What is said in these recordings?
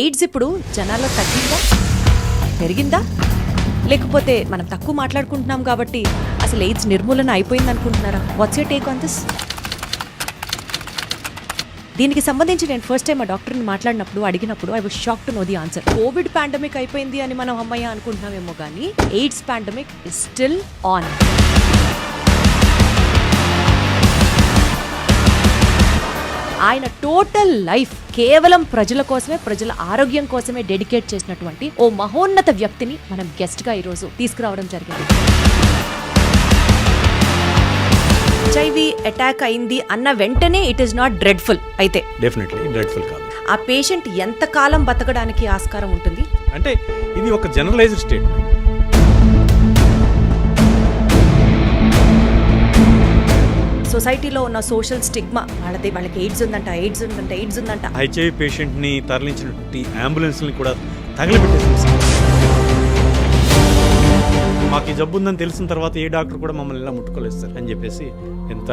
AIDS ఇప్పుడు జనాల్లో తగ్గిందా, పెరిగిందా, లేకపోతే మనం తక్కువ మాట్లాడుకుంటున్నాం కాబట్టి అసలు ఎయిడ్స్ నిర్మూలన అయిపోయింది అనుకుంటున్నారా? What's your take on this? దీనికి సంబంధించి నేను ఫస్ట్ టైం ఆ డాక్టర్ని మాట్లాడినప్పుడు అడిగినప్పుడు I was shock to know the answer. COVID pandemic అయిపోయింది అని మనం అమ్మయ్య అనుకుంటున్నామేమో కానీ AIDS pandemic is still on. ఆయన టోటల్ లైఫ్ కేవలం ప్రజల కోసమే, ప్రజల ఆరోగ్యం కోసమే డెడికేట్ చేసినటువంటి ఓ మహోన్నత వ్యక్తిని మనం గెస్ట్ గా ఈరోజు తీసుకురావడం జరిగింది. HIV అటాక్ అయింది అన్న వెంటనే ఇట్ ఈస్ నాట్ డ్రెడ్ఫుల్. అయితే డెఫినెట్లీ డ్రెడ్ఫుల్ కాదు. ఆ పేషెంట్ ఎంత కాలం బతకడానికి ఆస్కారం ఉంటుంది? అంటే ఇది ఒక జనరలైజ్డ్ స్టేట్మెంట్. సొసైటీలో ఉన్న సోషల్ స్టిగ్మా, వాళ్ళకి ఎయిడ్స్ ఉందంట, HIV పేషెంట్ని తరలించినటువంటి అంబులెన్స్ని కూడా తగలబెట్టేసింది. మాకు ఈ జబ్బు ఉందని తెలిసిన తర్వాత ఏ డాక్టర్ కూడా మమ్మల్ని ఇలా ముట్టుకోలేదు సార్ అని చెప్పేసి ఎంత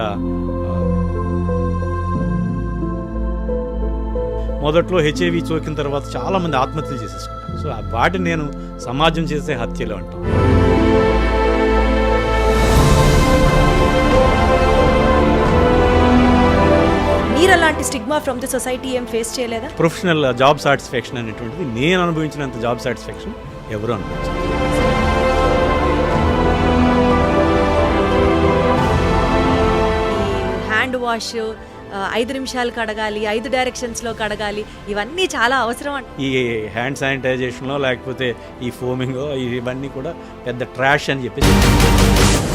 మొదట్లో HIV సోకిన తర్వాత చాలా మంది ఆత్మహత్యలు చేసేసుకున్నారు. సో వాటిని నేను సమాజం చేసే హత్యలు అంటాను. మీరు అలాంటి స్టిగ్మా ఫ్రమ్ ది సొసైటీ ఏం ఫేస్ చేయలేదా? ప్రొఫెషనల్ జాబ్ సాటిస్ఫాక్షన్ అనేటువంటిది నేను అనుభవించినంత జాబ్ సాటిస్ఫాక్షన్ ఎవరు అనుభవించారు. హ్యాండ్ వాష్ 5 నిమిషాలు కడగాలి, 5 డైరెక్షన్స్లో కడగాలి, ఇవన్నీ చాలా అవసరం అండి. ఈ హ్యాండ్ శానిటైజేషన్లో లేకపోతే ఈ ఫోమింగ్ ఇవన్నీ కూడా పెద్ద ట్రాష్ అని చెప్పేసి.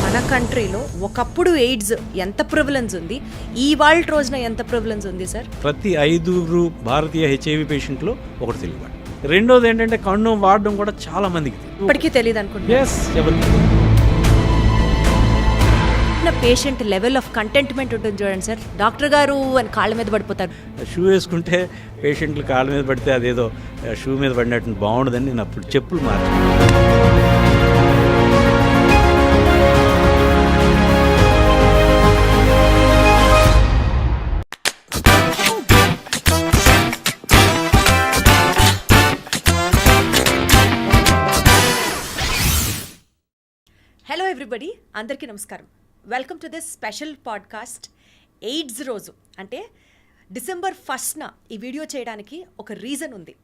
మన కంట్రీలో ఒకప్పుడు ఎయిడ్స్ ఎంత ప్రివిలెన్స్ ఉంది, ఈ వాళ్ళ రోజున ఎంత ప్రివిలెన్స్ ఉంది సార్? ప్రతి 5 భారతీయ HIV పేషెంట్లో ఒకటి తెలుగువాడు. రెండోది ఏంటంటే కండోమ్ వాడడం కూడా చాలా మందికి ఇప్పటికీ తెలియదు అనుకుంటున్నాను. పేషెంట్ లెవెల్ ఆఫ్ కంటెంట్మెంట్ ఉంటుంది చూడండి సార్. డాక్టర్ గారు అని కాళ్ళ మీద పడిపోతారు. షూ వేసుకుంటే పేషెంట్లు కాళ్ళ మీద పడితే అదేదో షూ మీద పడినట్టు బాగుండదని నేను అప్పుడు చెప్పులు మార్చాను. హలో ఎవ్రీబడి, అందరికీ నమస్కారం. Welcome to this special podcast. AIDS రోజు అంటే December 1st ఈ వీడియో చేయడానికి ఒక రీజన్ ఉంది.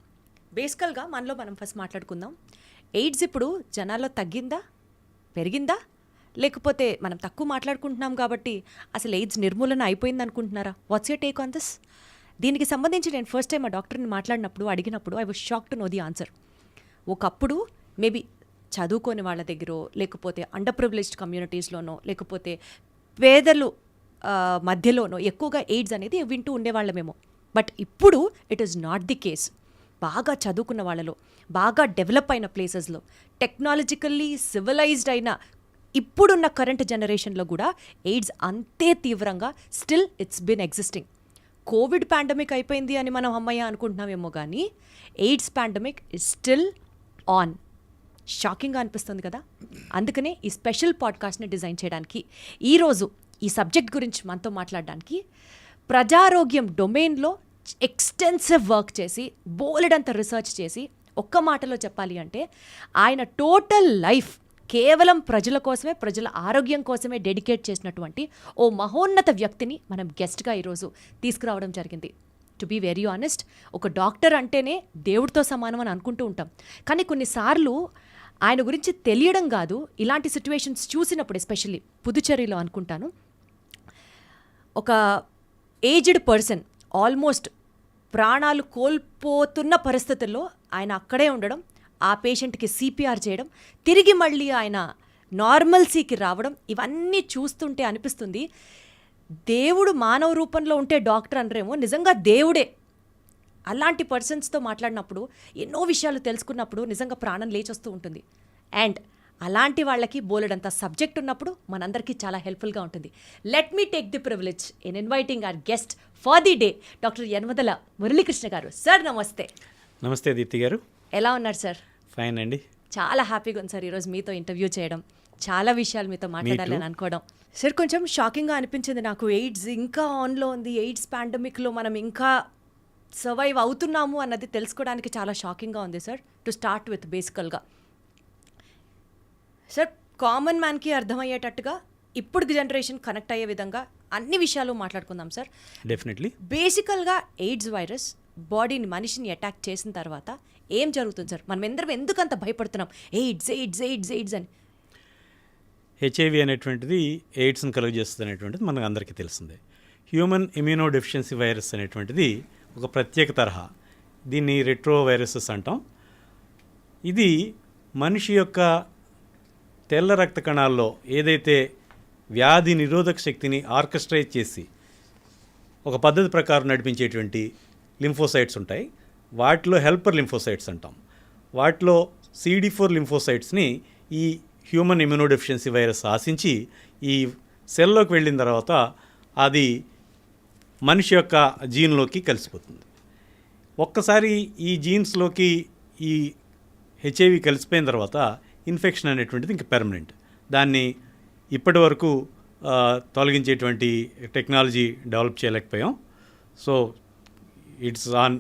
బేసికల్గా మనలో మనం ఫస్ట్ మాట్లాడుకుందాం. ఎయిడ్స్ ఇప్పుడు జనాల్లో తగ్గిందా, పెరిగిందా, లేకపోతే మనం తక్కువ మాట్లాడుకుంటున్నాం కాబట్టి అసలు ఎయిడ్స్ నిర్మూలన అయిపోయింది అనుకుంటున్నారా? What's your take on this? దీనికి సంబంధించి నేను ఫస్ట్ టైం ఆ డాక్టర్ని మాట్లాడినప్పుడు అడిగినప్పుడు I was shock to know the answer. ఒకప్పుడు మేబీ చదువుకోని వాళ్ళ దగ్గరో, లేకపోతే అండర్ ప్రివిలేజ్డ్ కమ్యూనిటీస్లోనో, లేకపోతే పేదలు మధ్యలోనో ఎక్కువగా ఎయిడ్స్ అనేది వింటూ ఉండేవాళ్ళమేమో. బట్ ఇప్పుడు it is not the case. బాగా చదువుకున్న వాళ్ళలో, బాగా డెవలప్ అయిన ప్లేసెస్లో, టెక్నాలజికల్లీ సివిలైజ్డ్ అయిన ఇప్పుడున్న కరెంట్ జనరేషన్లో కూడా ఎయిడ్స్ అంతే తీవ్రంగా still it's been existing. Covid pandemic అయిపోయింది అని మనం అమ్మయ్య అనుకుంటున్నామేమో కానీ AIDS pandemic is still on. షాకింగ్గా అనిపిస్తుంది కదా. అందుకనే ఈ స్పెషల్ పాడ్కాస్ట్ని డిజైన్ చేయడానికి, ఈరోజు ఈ సబ్జెక్ట్ గురించి మనతో మాట్లాడడానికి ప్రజారోగ్యం డొమైన్లో ఎక్స్టెన్సివ్ వర్క్ చేసి, బోలెడంత రీసెర్చ్ చేసి, ఒక్క మాటలో చెప్పాలి అంటే ఆయన టోటల్ లైఫ్ కేవలం ప్రజల కోసమే, ప్రజల ఆరోగ్యం కోసమే డెడికేట్ చేసినటువంటి ఓ మహోన్నత వ్యక్తిని మనం గెస్ట్గా ఈరోజు తీసుకురావడం జరిగింది. టు బీ వెరీ ఆనెస్ట్, ఒక డాక్టర్ అంటేనే దేవుడితో సమానం అని అనుకుంటూ ఉంటాం. కానీ కొన్నిసార్లు ఆయన గురించి తెలియడం కాదు, ఇలాంటి సిచ్యువేషన్స్ చూసినప్పుడు, ఎస్పెషల్లీ పుదుచ్చేరిలో అనుకుంటాను, ఒక ఏజ్డ్ పర్సన్ ఆల్మోస్ట్ ప్రాణాలు కోల్పోతున్న పరిస్థితుల్లో ఆయన అక్కడే ఉండడం, ఆ పేషెంట్కి CPR చేయడం, తిరిగి మళ్ళీ ఆయన నార్మల్సీకి రావడం, ఇవన్నీ చూస్తుంటే అనిపిస్తుంది దేవుడు మానవ రూపంలో ఉంటే డాక్టర్ అనరేమో, నిజంగా దేవుడే. అలాంటి పర్సన్స్తో మాట్లాడినప్పుడు, ఎన్నో విషయాలు తెలుసుకున్నప్పుడు నిజంగా ప్రాణం లేచొస్తూ ఉంటుంది. అండ్ అలాంటి వాళ్ళకి బోలెడంత సబ్జెక్ట్ ఉన్నప్పుడు మనందరికీ చాలా హెల్ప్ఫుల్గా ఉంటుంది. Let me take the privilege in inviting our guest for the day, doctor Yanamadala Muralikrishna గారు. సార్ నమస్తే. నమస్తే దీప్తి గారు. ఎలా ఉన్నారు సార్? ఫైన్ అండి. చాలా హ్యాపీగా ఉంది సార్ ఈరోజు మీతో ఇంటర్వ్యూ చేయడం, చాలా విషయాలు మీతో మాట్లాడాలని అనుకోవడం. సార్ కొంచెం షాకింగ్గా అనిపించింది నాకు. ఎయిడ్స్ ఇంకా ఆన్లో ఉంది, ఎయిడ్స్ పాండమిక్లో మనం ఇంకా సర్వైవ్ అవుతున్నాము అన్నది తెలుసుకోవడానికి చాలా షాకింగ్గా ఉంది సార్. టు స్టార్ట్ విత్ బేసికల్గా సార్, కామన్ మ్యాన్కి అర్థమయ్యేటట్టుగా ఇప్పుడు జనరేషన్ కనెక్ట్ అయ్యే విధంగా అన్ని విషయాలు మాట్లాడుకుందాం సార్. డెఫినెట్లీ. బేసికల్గా ఎయిడ్స్ వైరస్ బాడీని, మనిషిని అటాక్ చేసిన తర్వాత ఏం జరుగుతుంది సార్? మనం ఎందరం ఎందుకంత భయపడుతున్నాం ఎయిడ్స్ ఎయిడ్స్ ఎయిడ్స్ ఎయిడ్స్ అని? హెచ్ఐవి అనేటువంటిది ఎయిడ్స్ని కలుగజేస్తుంది అనేటువంటిది మనకు అందరికీ తెలిసిందే. హ్యూమన్ ఇమ్యూనో డెఫిషియన్సీ వైరస్ అనేటువంటిది ఒక ప్రత్యేక తరహా. దీన్ని రెట్రో వైరసెస్ అంటాం. ఇది మనిషి యొక్క తెల్ల రక్త కణాల్లో ఏదైతే వ్యాధి నిరోధక శక్తిని ఆర్కెస్ట్రైజ్ చేసి ఒక పద్ధతి ప్రకారం నడిపించేటువంటి లింఫోసైట్స్ ఉంటాయి. వాటిలో హెల్పర్ లింఫోసైట్స్ అంటాం. వాటిలో CD4 లింఫోసైట్స్ని ఈ హ్యూమన్ ఇమ్యూనోడెఫిషియన్సీ వైరస్ ఆశించి ఈ సెల్లోకి వెళ్ళిన తర్వాత అది మనిషి యొక్క జీన్లోకి కలిసిపోతుంది. ఒక్కసారి ఈ జీన్స్లోకి ఈ హెచ్ఐవి కలిసిపోయిన తర్వాత ఇన్ఫెక్షన్ అనేటువంటిది ఇంక పెర్మనెంట్. దాన్ని ఇప్పటి వరకు తొలగించేటువంటి టెక్నాలజీ డెవలప్ చేయలేకపోయాం. సో ఇట్స్ ఆన్,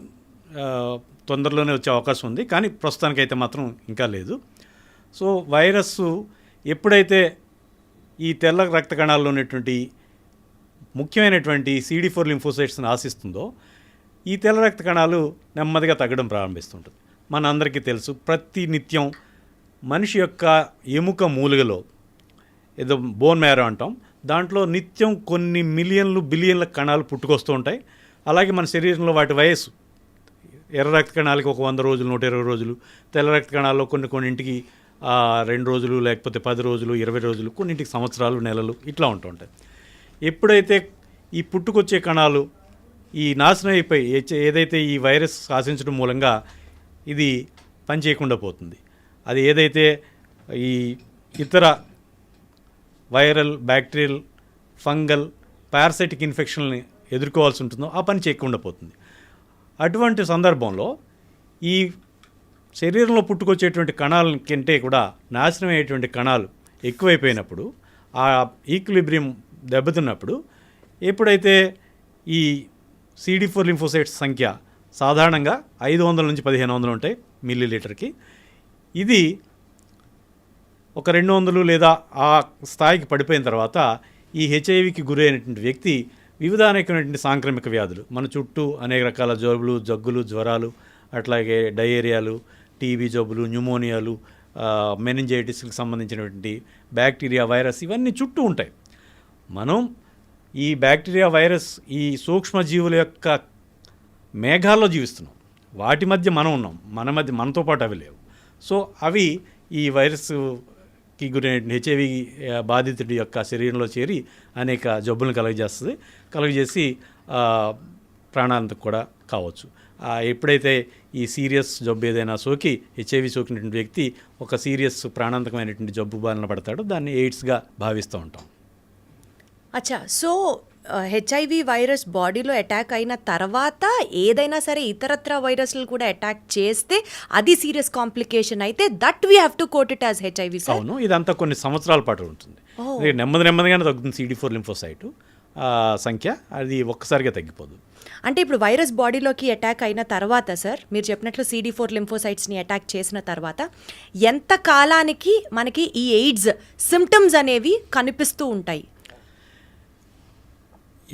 తొందరలోనే వచ్చే అవకాశం ఉంది, కానీ ప్రస్తుతానికైతే మాత్రం ఇంకా లేదు. సో వైరస్ ఎప్పుడైతే ఈ తెల్ల రక్త కణాల్లో ఉన్నటువంటి ముఖ్యమైనటువంటి CD4 లింఫోసైట్స్ని ఆశిస్తుందో ఈ తెల్ల రక్త కణాలు నెమ్మదిగా తగ్గడం ప్రారంభిస్తుంటుంది. మన అందరికీ తెలుసు, ప్రతి నిత్యం మనిషి యొక్క ఎముక మూలుగలో ఏదో బోన్ మ్యారో అంటాం, దాంట్లో నిత్యం కొన్ని మిలియన్లు బిలియన్ల కణాలు పుట్టుకొస్తూ ఉంటాయి. అలాగే మన శరీరంలో వాటి వయస్సు, ఎర్ర రక్త కణాలకి ఒక 100 రోజులు 120 రోజులు, తెల్ల రక్త కణాల్లో కొన్నింటికి 2 రోజులు, లేకపోతే 10 రోజులు, 20 రోజులు, కొన్నింటికి సంవత్సరాలు, నెలలు ఇట్లా ఉంటూ ఉంటాయి. ఎప్పుడైతే ఈ పుట్టుకొచ్చే కణాలు ఈ నాశనం అయిపోయి ఏదైతే ఈ వైరస్ ఆశించడం మూలంగా ఇది పనిచేయకుండా పోతుంది, అది ఏదైతే ఈ ఇతర వైరల్, బ్యాక్టీరియల్, ఫంగల్, పారాసైటిక్ ఇన్ఫెక్షన్ని ఎదుర్కోవాల్సి ఉంటుందో ఆ పని చేయకుండా పోతుంది. అటువంటి సందర్భంలో ఈ శరీరంలో పుట్టుకొచ్చేటువంటి కణాల కంటే కూడా నాశనం అయ్యేటువంటి కణాలు ఎక్కువైపోయినప్పుడు, ఆ ఈక్విలిబ్రియం దెబ్బతిన్నప్పుడు, ఎప్పుడైతే ఈ CD4 లింఫోసైట్స్ సంఖ్య సాధారణంగా 500 నుంచి 1500 ఉంటాయి మిల్లీలీటర్కి, ఇది ఒక 200 లేదా ఆ స్థాయికి పడిపోయిన తర్వాత ఈ హెచ్ఐవికి గురైనటువంటి వ్యక్తి వివిధ అనేకమైనటువంటి సాంక్రమిక వ్యాధులు, మన చుట్టూ అనేక రకాల జబ్బులు, జగ్గులు, జ్వరాలు, అట్లాగే డయేరియాలు, టీబీ జబ్బులు, న్యూమోనియాలు, మెనింజైటిస్కి సంబంధించినటువంటి బ్యాక్టీరియా, వైరస్ ఇవన్నీ చుట్టూ ఉంటాయి. మనం ఈ బ్యాక్టీరియా, వైరస్, ఈ సూక్ష్మజీవుల యొక్క మేఘాల్లో జీవిస్తున్నాం. వాటి మధ్య మనం ఉన్నాం, మనతో పాటు అవి లేవు. సో అవి ఈ వైరస్కి గురైన హెచ్ఐవి బాధితుడి యొక్క శరీరంలో చేరి అనేక జబ్బులను కలుగజేసి ప్రాణాంతకు కూడా కావచ్చు. ఎప్పుడైతే ఈ సీరియస్ జబ్బు ఏదైనా సోకి హెచ్ఐవి సోకినటువంటి వ్యక్తి ఒక సీరియస్ ప్రాణాంతకమైనటువంటి జబ్బు బారిన పడతాడో దాన్ని ఎయిడ్స్గా భావిస్తూ ఉంటాం. అచ్చా, సో హెచ్ఐవి వైరస్ బాడీలో అటాక్ అయిన తర్వాత ఏదైనా సరే ఇతరత్ర వైరస్లు కూడా అటాక్ చేస్తే అది సీరియస్ కాంప్లికేషన్ అయితే that we have to coat it as HIV. అవును, ఇదంతా కొన్ని సంవత్సరాల పాటు ఉంటుంది. నెమ్మదిగానే తగ్గుతుంది CD4 లింఫోసైట్ సంఖ్య, అది ఒక్కసారిగా తగ్గిపోదు. అంటే ఇప్పుడు వైరస్ బాడీలోకి అటాక్ అయిన తర్వాత సార్, మీరు చెప్పినట్లు CD4 లింఫోసైట్స్ని అటాక్ చేసిన తర్వాత ఎంత కాలానికి మనకి ఈ ఎయిడ్స్ సిమ్టమ్స్ అనేవి కనిపిస్తూ ఉంటాయి?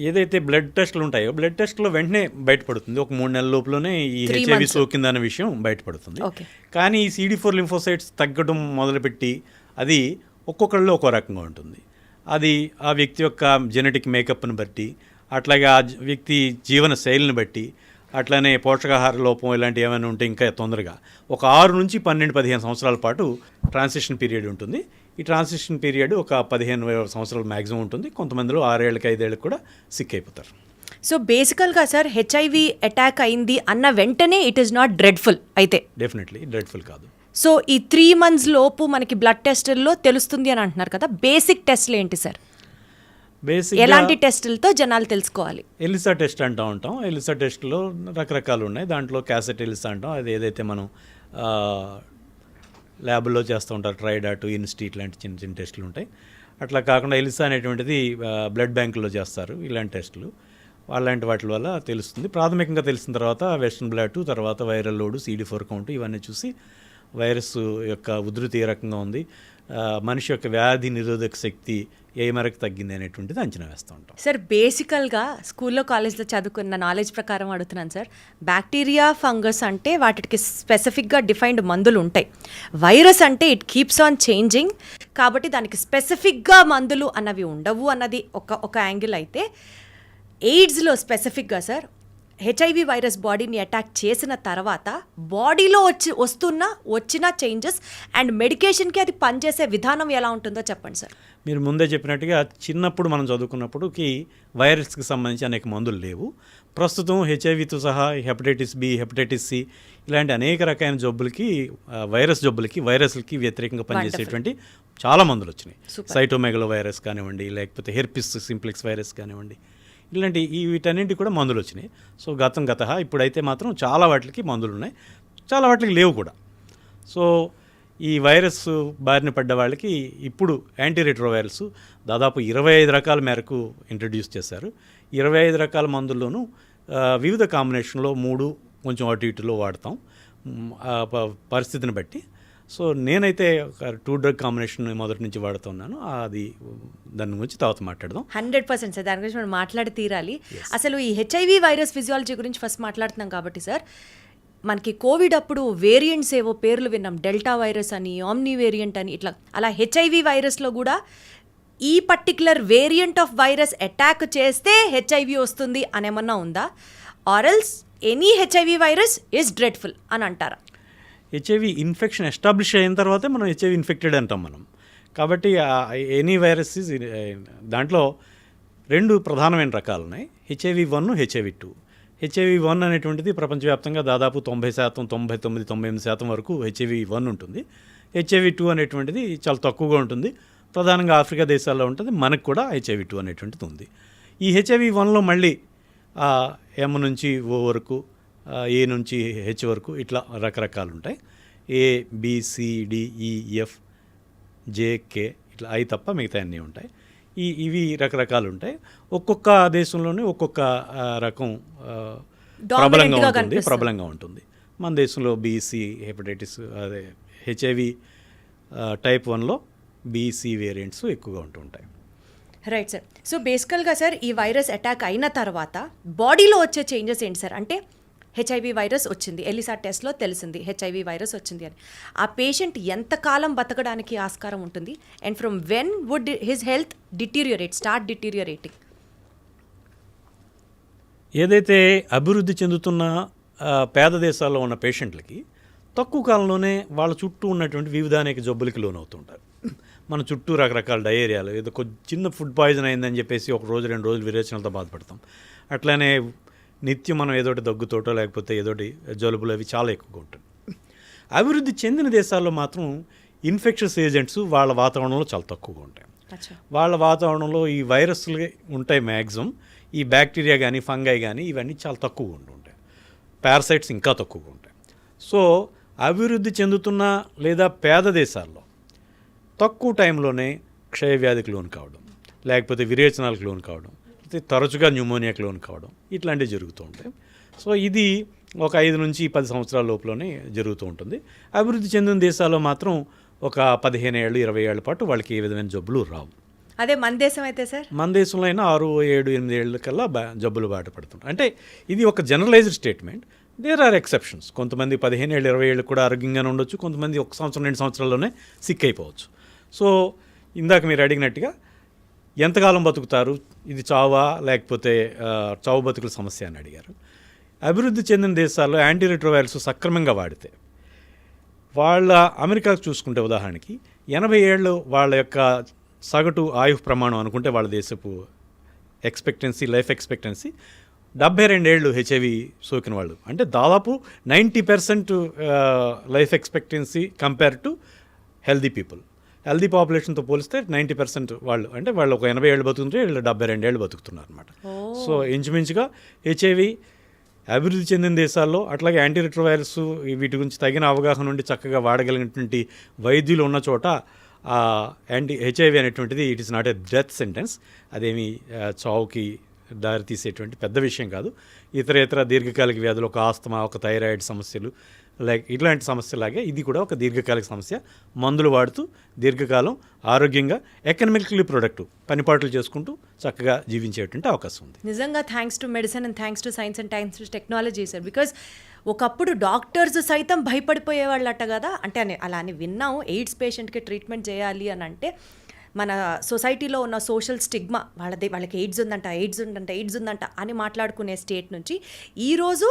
ఏదైతే బ్లడ్ టెస్టులు ఉంటాయో బ్లడ్ టెస్ట్లో వెంటనే బయటపడుతుంది. ఒక 3 నెలల లోపలనే ఈ హెచ్ఐవి సోకిందన్న విషయం బయటపడుతుంది. కానీ ఈ CD4 లింఫోసైట్స్ తగ్గడం మొదలుపెట్టి అది ఒక్కొక్కళ్ళలో ఒక్కో రకంగా ఉంటుంది. అది ఆ వ్యక్తి యొక్క జెనెటిక్ మేకప్ని బట్టి, అట్లాగే ఆ వ్యక్తి జీవన శైలిని బట్టి, అట్లానే పోషకాహార లోపం ఇలాంటివి ఏమైనా ఉంటే ఇంకా తొందరగా ఒక 6 నుంచి 12-15 సంవత్సరాల పాటు ట్రాన్సిషన్ పీరియడ్ ఉంటుంది. ఈ ట్రాన్సిషన్ పీరియడ్ ఒక 15 సంవత్సరాలు మ్యాక్సిమం ఉంటుంది. కొంతమందిలో 6 ఏళ్ళకి 5 ఏళ్ళకి కూడా సిక్ అయిపోతారు. సో బేసికల్గా సార్, హెచ్ఐవి అటాక్ అయింది అన్న వెంటనే ఇట్ ఈస్ నాట్ డ్రెడ్ఫుల్ అయితే? డెఫినెట్లీ డ్రెడ్ఫుల్ కాదు. సో ఈ 3 months లోపు మనకి బ్లడ్ టెస్టుల్లో తెలుస్తుంది అని అంటున్నారు కదా, బేసిక్ టెస్ట్లు ఏంటి సార్? ఎలాంటి టెస్టులతో జనాలు తెలుసుకోవాలి? ఎలిసా టెస్ట్ అంటూ ఉంటాం. ఎలిసా టెస్ట్లో రకరకాలు ఉన్నాయి. దాంట్లో క్యాసెట్ ఎలిసా అంటాం. అది ఏదైతే మనం ల్యాబ్లో చేస్తూ ఉంటారు, ట్రైడాట్, ఇన్స్టిట్ లాంటి చిన్న చిన్న టెస్టులు ఉంటాయి. అట్లా కాకుండా ఎలిసా అనేటువంటిది బ్లడ్ బ్యాంకుల్లో చేస్తారు ఇలాంటి టెస్టులు. అలాంటి వాటి వల్ల తెలుస్తుంది. ప్రాథమికంగా తెలిసిన తర్వాత వెస్ట్రన్ బ్లాట్, తర్వాత వైరల్ లోడ్, CD4 కౌంట్ ఇవన్నీ చూసి వైరస్ యొక్క ఉధృతి ఏ రకంగా ఉంది, మనిషి యొక్క వ్యాధి నిరోధక శక్తి ఏ మేరకు తగ్గింది అనేటువంటిది అంచనా వేస్తూ ఉంటాం. సార్ బేసికల్గా స్కూల్లో కాలేజ్లో చదువుకున్న నాలెడ్జ్ ప్రకారం అడుగుతున్నాను సార్. బ్యాక్టీరియా, ఫంగస్ అంటే వాటికి స్పెసిఫిక్గా డిఫైన్డ్ మందులు ఉంటాయి. వైరస్ అంటే ఇట్ కీప్స్ ఆన్ చేంజింగ్, కాబట్టి దానికి స్పెసిఫిక్గా మందులు అన్నవి ఉండవు అన్నది ఒక యాంగిల్ అయితే, ఎయిడ్స్లో స్పెసిఫిక్గా సార్ హెచ్ఐవి వైరస్ బాడీని అటాక్ చేసిన తర్వాత బాడీలో వచ్చిన చేంజెస్ అండ్ మెడికేషన్కి అది పనిచేసే విధానం ఎలా ఉంటుందో చెప్పండి సార్. మీరు ముందే చెప్పినట్టుగా చిన్నప్పుడు మనం చదువుకున్నప్పుడుకి వైరస్కి సంబంధించి అనేక మందులు లేవు. ప్రస్తుతం హెచ్ఐవితో సహా హెపటైటిస్ బి, హెపటైటిస్ సి ఇలాంటి అనేక రకాలైన జబ్బులకి, వైరస్లకి వ్యతిరేకంగా పనిచేసేటువంటి చాలా మందులు వచ్చినాయి. సైటోమెగలో వైరస్ కానివ్వండి, లేకపోతే హెర్పిస్ సింప్లెక్స్ వైరస్ కానివ్వండి, ఇలాంటి వీటన్నింటికి కూడా మందులు వచ్చినాయి. సో గత ఇప్పుడైతే మాత్రం చాలా వాటికి మందులు ఉన్నాయి, చాలా వాటికి లేవు కూడా. సో ఈ వైరస్ బారిన పడ్డ వాళ్ళకి ఇప్పుడు యాంటీరెట్రోవైరల్స్ దాదాపు 25 రకాల మేరకు ఇంట్రడ్యూస్ చేశారు. 25 రకాల మందుల్లోనూ వివిధ కాంబినేషన్లో 3 కొంచెం అటు ఇటులో వాడతాం పరిస్థితిని బట్టి. సో నేనైతే ఒక 2 డ్రగ్ కాంబినేషన్ మొదటి నుంచి వాడుతున్నాను. అది దాని గురించి తర్వాత మాట్లాడదాం. 100% సార్, దాని గురించి మనం మాట్లాడి తీరాలి. అసలు ఈ హెచ్ఐవి వైరస్ ఫిజియాలజీ గురించి ఫస్ట్ మాట్లాడుతున్నాం కాబట్టి సార్, మనకి కోవిడ్ అప్పుడు వేరియంట్స్ ఏవో పేర్లు విన్నాం, డెల్టా వైరస్ అని, ఆమ్ని వేరియంట్ అని, ఇట్లా అలా హెచ్ఐవి వైరస్లో కూడా ఈ particular variant of virus attack చేస్తే హెచ్ఐవి వస్తుంది అనేమన్నా ఉందా, or else any HIV virus is dreadful అని అంటారా? హెచ్ఐవి ఇన్ఫెక్షన్ ఎస్టాబ్లిష్ అయిన తర్వాతే మనం హెచ్ఐవి ఇన్ఫెక్టెడ్ అంటాం మనం. కాబట్టి ఎనీ వైరస్ దాంట్లో 2 ప్రధానమైన రకాలు ఉన్నాయి, హెచ్ఐవి1, హెచ్ఐవి2. హెచ్ఐవి1 అనేటువంటిది ప్రపంచవ్యాప్తంగా దాదాపు 90%, 99, 98% వరకు హెచ్ఐవి1 ఉంటుంది. హెచ్ఐవి2 అనేటువంటిది చాలా తక్కువగా ఉంటుంది, ప్రధానంగా ఆఫ్రికా దేశాల్లో ఉంటుంది. మనకు కూడా హెచ్ఐవి2 అనేటువంటిది ఉంది. ఈ హెచ్ఐవి1లో మళ్ళీ ఎం నుంచి ఓ వరకు, ఏ నుంచి హెచ్ వరకు ఇట్లా రకరకాలు ఉంటాయి. ఏ, బి, సి, డి, ఈ, ఎఫ్, జే, కే ఇట్లా అవి తప్ప మిగతా అన్నీ ఉంటాయి. ఇవి రకరకాలు ఉంటాయి. ఒక్కొక్క దేశంలోనే ఒక్కొక్క రకం ప్రబలంగా ఉంటుంది. మన దేశంలో బీసీ హెపటైటిస్, అదే హెచ్ఐవి టైప్ 1లో బీసీ వేరియంట్స్ ఎక్కువగా ఉంటుంటాయి. Right sir. సో బేసికల్గా సార్ ఈ వైరస్ అటాక్ అయిన తర్వాత బాడీలో వచ్చే చేంజెస్ ఏంటి సార్? అంటే హెచ్ఐవి వైరస్ వచ్చింది, ఎలిసా టెస్ట్లో తెలిసింది హెచ్ఐవి వైరస్ వచ్చింది అని, ఆ పేషెంట్ ఎంతకాలం బతకడానికి ఆస్కారం ఉంటుంది? And from when would his health start deteriorating? ఏదైతే అభివృద్ధి చెందుతున్న పేద దేశాల్లో ఉన్న పేషెంట్లకి తక్కువ కాలంలోనే వాళ్ళ చుట్టూ ఉన్నటువంటి వివిధ అనేక జబ్బులకి లోనవుతుంటారు. మన చుట్టూ రకరకాల డయేరియాలు, ఏదో చిన్న ఫుడ్ పాయిజన్ అయిందని చెప్పేసి 1 రోజు 2 రోజులు విరేచనలతో బాధపడతాం. అట్లానే నిత్యం మనం ఏదోటి దగ్గుతోటో లేకపోతే ఏదోటి జలుబులు అవి చాలా ఎక్కువగా ఉంటుంది. అభివృద్ధి చెందిన దేశాల్లో మాత్రం ఇన్ఫెక్షన్స్ ఏజెంట్స్ వాళ్ళ వాతావరణంలో చాలా తక్కువగా ఉంటాయి. వాళ్ళ వాతావరణంలో ఈ వైరస్లు ఉంటాయి మ్యాక్సిమం. ఈ బ్యాక్టీరియా కానీ ఫంగై కానీ ఇవన్నీ చాలా తక్కువగా ఉంటుంటాయి. పారాసైట్స్ ఇంకా తక్కువగా ఉంటాయి. సో అభివృద్ధి చెందుతున్న లేదా పేద దేశాల్లో తక్కువ టైంలోనే క్షయవ్యాధికి లోను కావడం, లేకపోతే విరేచనాలకు లోను కావడం, తరచుగా న్యూమోనియాకి లోను కావడం ఇట్లాంటివి జరుగుతూ ఉంటాయి. సో ఇది ఒక 5 నుంచి 10 సంవత్సరాల లోపలనే జరుగుతూ ఉంటుంది. అభివృద్ధి చెందిన దేశాల్లో మాత్రం ఒక 15 ఏళ్ళు 20 ఏళ్ల పాటు వాళ్ళకి ఏ విధమైన జబ్బులు రావు. అదే మన దేశం అయితే సార్, మన దేశంలో అయినా 6, 7, 8 ఏళ్ళ కల్లా జబ్బులు బాటపడుతుంటాయి. అంటే ఇది ఒక generalised statement. There are exceptions. కొంతమంది 15 ఏళ్ళు 20 ఏళ్ళు కూడా ఆరోగ్యంగానే ఉండొచ్చు, కొంతమంది 1 సంవత్సరం 2 సంవత్సరాల్లోనే సిక్ అయిపోవచ్చు. సో ఇందాక మీరు అడిగినట్టుగా ఎంతకాలం బతుకుతారు, ఇది చావా లేకపోతే చావు బతుకుల సమస్య అని అడిగారు. అభివృద్ధి చెందిన దేశాల్లో యాంటీరెట్రోవైరల్స్ సక్రమంగా వాడితే వాళ్ళ అమెరికా చూసుకుంటే ఉదాహరణకి 80 ఏళ్ళు వాళ్ళ యొక్క సగటు ఆయు ప్రమాణం అనుకుంటే వాళ్ళ దేశపు లైఫ్ ఎక్స్పెక్టెన్సీ 72 ఏళ్ళు హెచ్ఐవి సోకిన వాళ్ళు, అంటే దాదాపు 90% life expectancy compare to healthy people. Healthy పాపులేషన్తో పోలిస్తే 90% వాళ్ళు, అంటే వాళ్ళు ఒక 80 ఏళ్ళు బతుకుతుంటే వీళ్ళు 72 ఏళ్ళు బతుకుతున్నారు అనమాట. సో ఇంచుమించుగా హెచ్ఐవి అభివృద్ధి చెందిన దేశాల్లో, అట్లాగే యాంటీరెట్రోవైరస్ వీటి గురించి తగిన అవగాహన నుండి చక్కగా వాడగలిగినటువంటి వైద్యులు ఉన్న చోట హెచ్ఐవి అనేటువంటిది it is not a death sentence, అదేమి చావుకి దారితీసేటువంటి పెద్ద విషయం కాదు. ఇతర దీర్ఘకాలిక వ్యాధులు, ఒక ఆస్తమా, ఒక థైరాయిడ్ సమస్యలు, లైక్ ఇట్లాంటి సమస్యలాగే ఇది కూడా ఒక దీర్ఘకాలిక సమస్య. మందులు వాడుతూ దీర్ఘకాలం ఆరోగ్యంగా ఎకనామికల్లీ ప్రొడక్టివ్ పనిపాట్లు చేసుకుంటూ చక్కగా జీవించేటువంటి అవకాశం ఉంది. నిజంగా thanks to medicine and thanks to science and thanks to technology sir. Because ఒకప్పుడు డాక్టర్స్ సైతం భయపడిపోయేవాళ్ళట కదా, అంటే అలా అని విన్నాము. ఎయిడ్స్ పేషెంట్కి ట్రీట్మెంట్ చేయాలి అని అంటే మన సొసైటీలో ఉన్న సోషల్ స్టిగ్మా, వాళ్ళకి ఎయిడ్స్ ఉందంట అని మాట్లాడుకునే స్టేట్ నుంచి ఈరోజు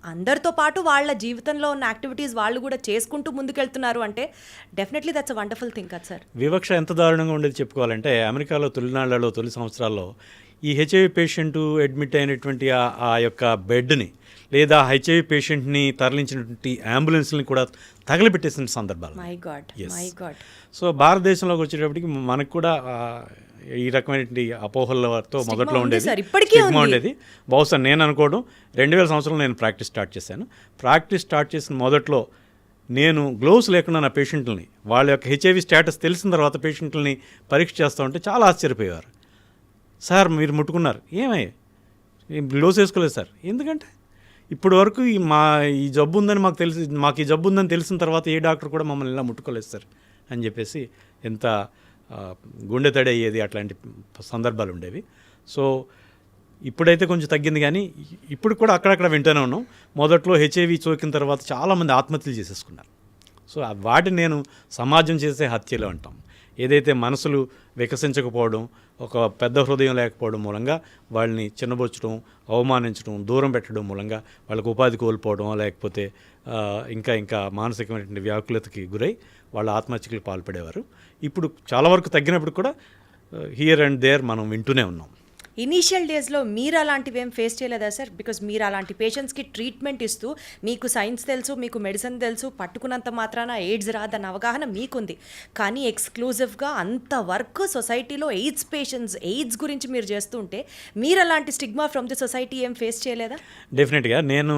అందరితో పాటు వాళ్ళ జీవితంలో ఉన్న యాక్టివిటీస్ వాళ్ళు కూడా చేసుకుంటూ ముందుకెళ్తున్నారు అంటే definitely that's a wonderful thing కదా సార్. వివక్ష ఎంత దారుణంగా ఉండేది చెప్పుకోవాలంటే, అమెరికాలో తొలినాళ్లలో, తొలి సంవత్సరాల్లో ఈ హెచ్ఐవి పేషెంట్ అడ్మిట్ అయినటువంటి ఆ యొక్క బెడ్ని లేదా హెచ్ఐవి పేషెంట్ని తరలించినటువంటి అంబులెన్స్ని కూడా తగలబెట్టేసిన సందర్భాలు. My God. సో భారతదేశంలోకి వచ్చేటప్పటికి మనకు కూడా ఈ రకమైనటువంటి అపోహలతో మొదట్లో ఉండేది, స్టిగ్మా ఉండేది. బహుశా నేను అనుకోవడం 2000 సంవత్సరంలో నేను ప్రాక్టీస్ స్టార్ట్ చేశాను. ప్రాక్టీస్ స్టార్ట్ చేసిన మొదట్లో నేను గ్లోవ్స్ లేకుండా నా పేషెంట్లని, వాళ్ళ యొక్క హెచ్ఐవి స్టేటస్ తెలిసిన తర్వాత పేషెంట్లని పరీక్ష చేస్తూ ఉంటే చాలా ఆశ్చర్యపోయేవారు. సార్ మీరు ముట్టుకున్నారు, ఏమయ్యా గ్లోవ్స్ వేసుకోలేదు సార్. ఎందుకంటే ఇప్పటి వరకు ఈ జబ్బు ఉందని మాకు ఈ జబ్బు ఉందని తెలిసిన తర్వాత ఏ డాక్టర్ కూడా మమ్మల్ని ఇలా ముట్టుకోలేదు సార్ అని చెప్పేసి ఎంత గుండె తడి అయ్యేది, అట్లాంటి సందర్భాలు ఉండేవి. సో ఇప్పుడైతే కొంచెం తగ్గింది, కానీ ఇప్పుడు కూడా అక్కడక్కడ వింటూనే ఉన్నాం. మొదట్లో హెచ్ఐవి సోకిన తర్వాత చాలామంది ఆత్మహత్యలు చేసేసుకున్నారు. సో వాటిని నేను సమాజం చేసే హత్యలు అంటాం. ఏదైతే మనసులు వికసించకపోవడం, ఒక పెద్ద హృదయం లేకపోవడం మూలంగా వాళ్ళని చిన్నబొచ్చడం, అవమానించడం, దూరం పెట్టడం మూలంగా వాళ్ళకు ఉపాధి కోల్పోవడం, లేకపోతే ఇంకా మానసికమైనటువంటి వ్యాకులతకి గురై వాళ్ళ ఆత్మహత్యలకు పాల్పడేవారు. ఇప్పుడు చాలా వరకు తగ్గినప్పుడు కూడా హియర్ అండ్ దేర్ మనం వింటూనే ఉన్నాం. ఇనీషియల్ డేస్లో మీరు అలాంటివి ఏం ఫేస్ చేయలేదా సార్? బికాజ్ మీరు అలాంటి పేషెంట్స్కి ట్రీట్మెంట్ ఇస్తూ, మీకు సైన్స్ తెలుసు, మీకు మెడిసిన్ తెలుసు, పట్టుకున్నంత మాత్రాన ఎయిడ్స్ రాదన్న అవగాహన మీకుంది. కానీ ఎక్స్క్లూజివ్గా అంతవరకు సొసైటీలో ఎయిడ్స్ గురించి మీరు చేస్తుంటే మీరు అలాంటి స్టిగ్మా ఫ్రమ్ ది సొసైటీ ఏం ఫేస్ చేయలేదా? డెఫినెట్గా నేను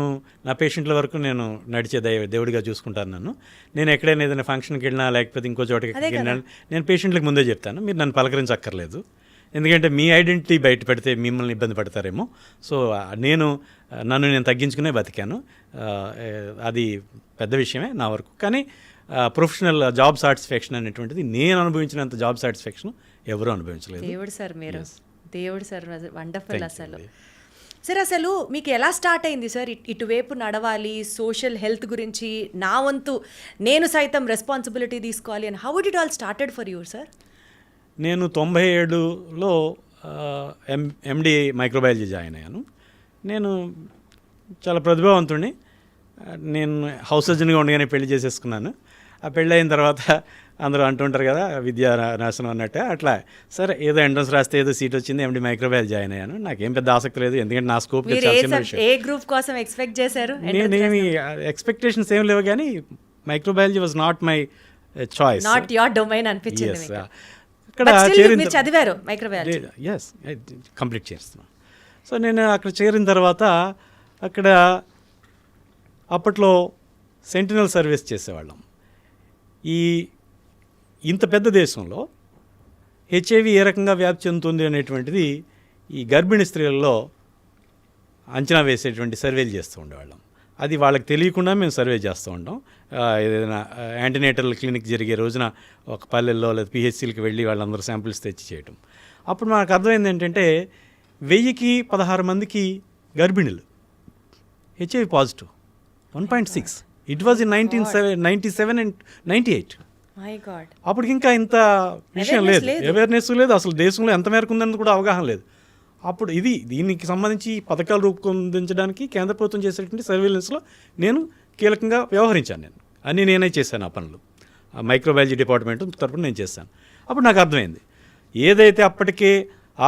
నా పేషెంట్ల వరకు నేను నడిచే దేవుడిగా చూసుకుంటాను. నేను ఎక్కడైనా ఏదైనా ఫంక్షన్కి వెళ్ళినా లేకపోతే ఇంకో చోటకి వెళ్ళినా నేను పేషెంట్లకు ముందే చెప్తాను, మీరు నన్ను పలకరించక్కర్లేదు, ఎందుకంటే మీ ఐడెంటిటీ బయట పెడితే మిమ్మల్ని ఇబ్బంది పడతారేమో. సో నన్ను నేను తగ్గించుకునే బతికాను. అది పెద్ద విషయమే నా వరకు. కానీ ప్రొఫెషనల్ జాబ్ సాటిస్ఫాక్షన్ అనేటువంటిది నేను అనుభవించినంత జాబ్ సాటిస్ఫాక్షన్ ఎవరూ అనుభవించలేదు. దేవుడు సార్ వండర్ఫుల్. అసలు మీకు ఎలా స్టార్ట్ అయింది సార్ ఇటువైపు నడవాలి, సోషల్ హెల్త్ గురించి నా వంతు నేను సైతం రెస్పాన్సిబిలిటీ తీసుకోవాలి అని? How did it all started for you sir? నేను 97లో ఎండి మైక్రోబయాలజీ జాయిన్ అయ్యాను. నేను చాలా ప్రతిభావంతుడిని. నేను హౌస్ సర్జన్గా ఉండగానే పెళ్లి చేసేసుకున్నాను. ఆ పెళ్ళి అయిన తర్వాత అందరూ అంటుంటారు కదా విద్యా నాశనం అన్నట్టే, అట్లా సరే ఏదో ఎంట్రన్స్ రాస్తే ఏదో సీట్ వచ్చింది, ఎండి మైక్రోబయాలజీ జాయిన్ అయ్యాను. నాకేం పెద్ద ఆసక్తి లేదు, ఎందుకంటే నా స్కోప్ ఏ గ్రూప్ కోసం ఎక్స్పెక్ట్ చేశారు? నేనేమి ఎక్స్పెక్టేషన్స్ ఏం లేవు, కానీ microbiology was not my choice, not your domain అనిపించింది. అక్కడ చదివారు మైక్రోబయాలజీ? ఎస్, కంప్లీట్ చేస్తున్నాను. సో నేను అక్కడ చేరిన తర్వాత అక్కడ అప్పట్లో సెంటినల్ సర్వీస్ చేసేవాళ్ళం. ఇంత పెద్ద దేశంలో హెచ్ఐవి ఏ రకంగా వ్యాప్తి చెందుతుంది అనేటువంటిది ఈ గర్భిణీ స్త్రీలలో అంచనా వేసేటువంటి సర్వేలు చేస్తూ ఉండేవాళ్ళం. అది వాళ్ళకి తెలియకుండా మేము సర్వే చేస్తూ ఉంటాం. ఏదైనా యాంటీనేటల్ క్లినిక్ జరిగే రోజున ఒక పల్లెల్లో లేదా పిహెచ్సిలకు వెళ్ళి వాళ్ళందరూ శాంపిల్స్ తెచ్చి చేయటం. అప్పుడు మనకు అర్థమైంది ఏంటంటే 1000కి 16 మందికి గర్భిణులు HIV positive, 1.6. It was in 1997 and 98. అప్పటికి ఇంకా ఇంత విషయం లేదు, అవేర్నెస్ లేదు, అసలు దేశంలో ఎంత మేరకు ఉందని కూడా అవగాహన లేదు. అప్పుడు దీనికి సంబంధించి పథకాలు రూపొందించడానికి కేంద్ర ప్రభుత్వం చేసేటువంటి సర్వేలెన్స్లో నేను కీలకంగా వ్యవహరించాను. నేనే చేశాను ఆ పనులు. మైక్రోబయాలజీ డిపార్ట్మెంట్ తరపున నేను చేశాను. అప్పుడు నాకు అర్థమైంది, ఏదైతే అప్పటికే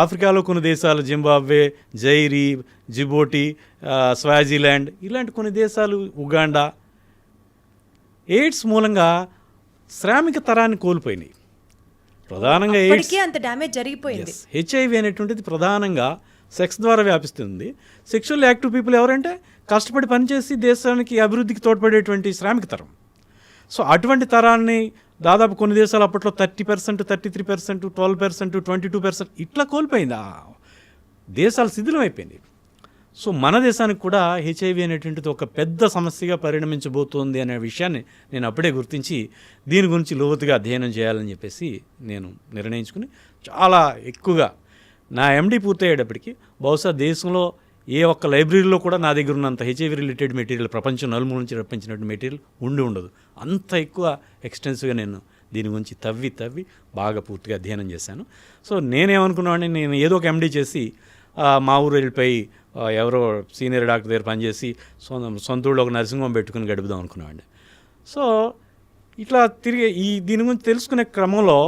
ఆఫ్రికాలో కొన్ని దేశాలు, జింబాబ్వే, జైరీ, జిబోటి, స్వాజిలాండ్, ఇలాంటి కొన్ని దేశాలు, ఉగాండా, ఎయిడ్స్ మూలంగా శ్రామిక తరాన్ని కోల్పోయినాయి. ప్రధానంగా అంత డ్యామేజ్ జరిగిపోయింది. హెచ్ఐవి అనేటువంటిది ప్రధానంగా సెక్స్ ద్వారా వ్యాపిస్తుంది. సెక్షువల్ యాక్టివ్ పీపుల్ ఎవరంటే కష్టపడి పనిచేసి దేశానికి అభివృద్ధికి తోడ్పడేటువంటి శ్రామిక తరం. సో అటువంటి తరాన్ని దాదాపు కొన్ని దేశాలు అప్పట్లో 30%, 33%, 12%, 22% ఇట్లా కోల్పోయింది. దేశాలు శిథిలం అయిపోయింది. సో మన దేశానికి కూడా హెచ్ఐవి అనేటువంటిది ఒక పెద్ద సమస్యగా పరిణమించబోతోంది అనే విషయాన్ని నేను అప్పుడే గుర్తించి దీని గురించి లోతుగా అధ్యయనం చేయాలని చెప్పేసి నేను నిర్ణయించుకుని చాలా ఎక్కువగా నా ఎండి పూర్తయ్యేటప్పటికి బహుశా దేశంలో ఏ ఒక్క లైబ్రరీలో కూడా నా దగ్గర ఉన్నంత హెచ్ఐవి రిలేటెడ్ మెటీరియల్ ప్రపంచం నలుమూల నుంచి రప్పించినట్టు మెటీరియల్ ఉండదు. అంత ఎక్కువ ఎక్స్టెన్సివ్గా నేను దీని గురించి తవ్వి బాగా పూర్తిగా అధ్యయనం చేశాను. సో నేనేమనుకున్నాను, నేను ఏదో ఒక ఎండి చేసి మా ఊరు వెళ్ళిపోయి ఎవరో సీనియర్ డాక్టర్ దగ్గర పనిచేసి సొంత ఊళ్ళో ఒక నర్సింగ్ హోమ్ పెట్టుకుని గడుపుదాం అనుకున్నామండి. సో ఇట్లా తిరిగి దీని గురించి తెలుసుకునే క్రమంలో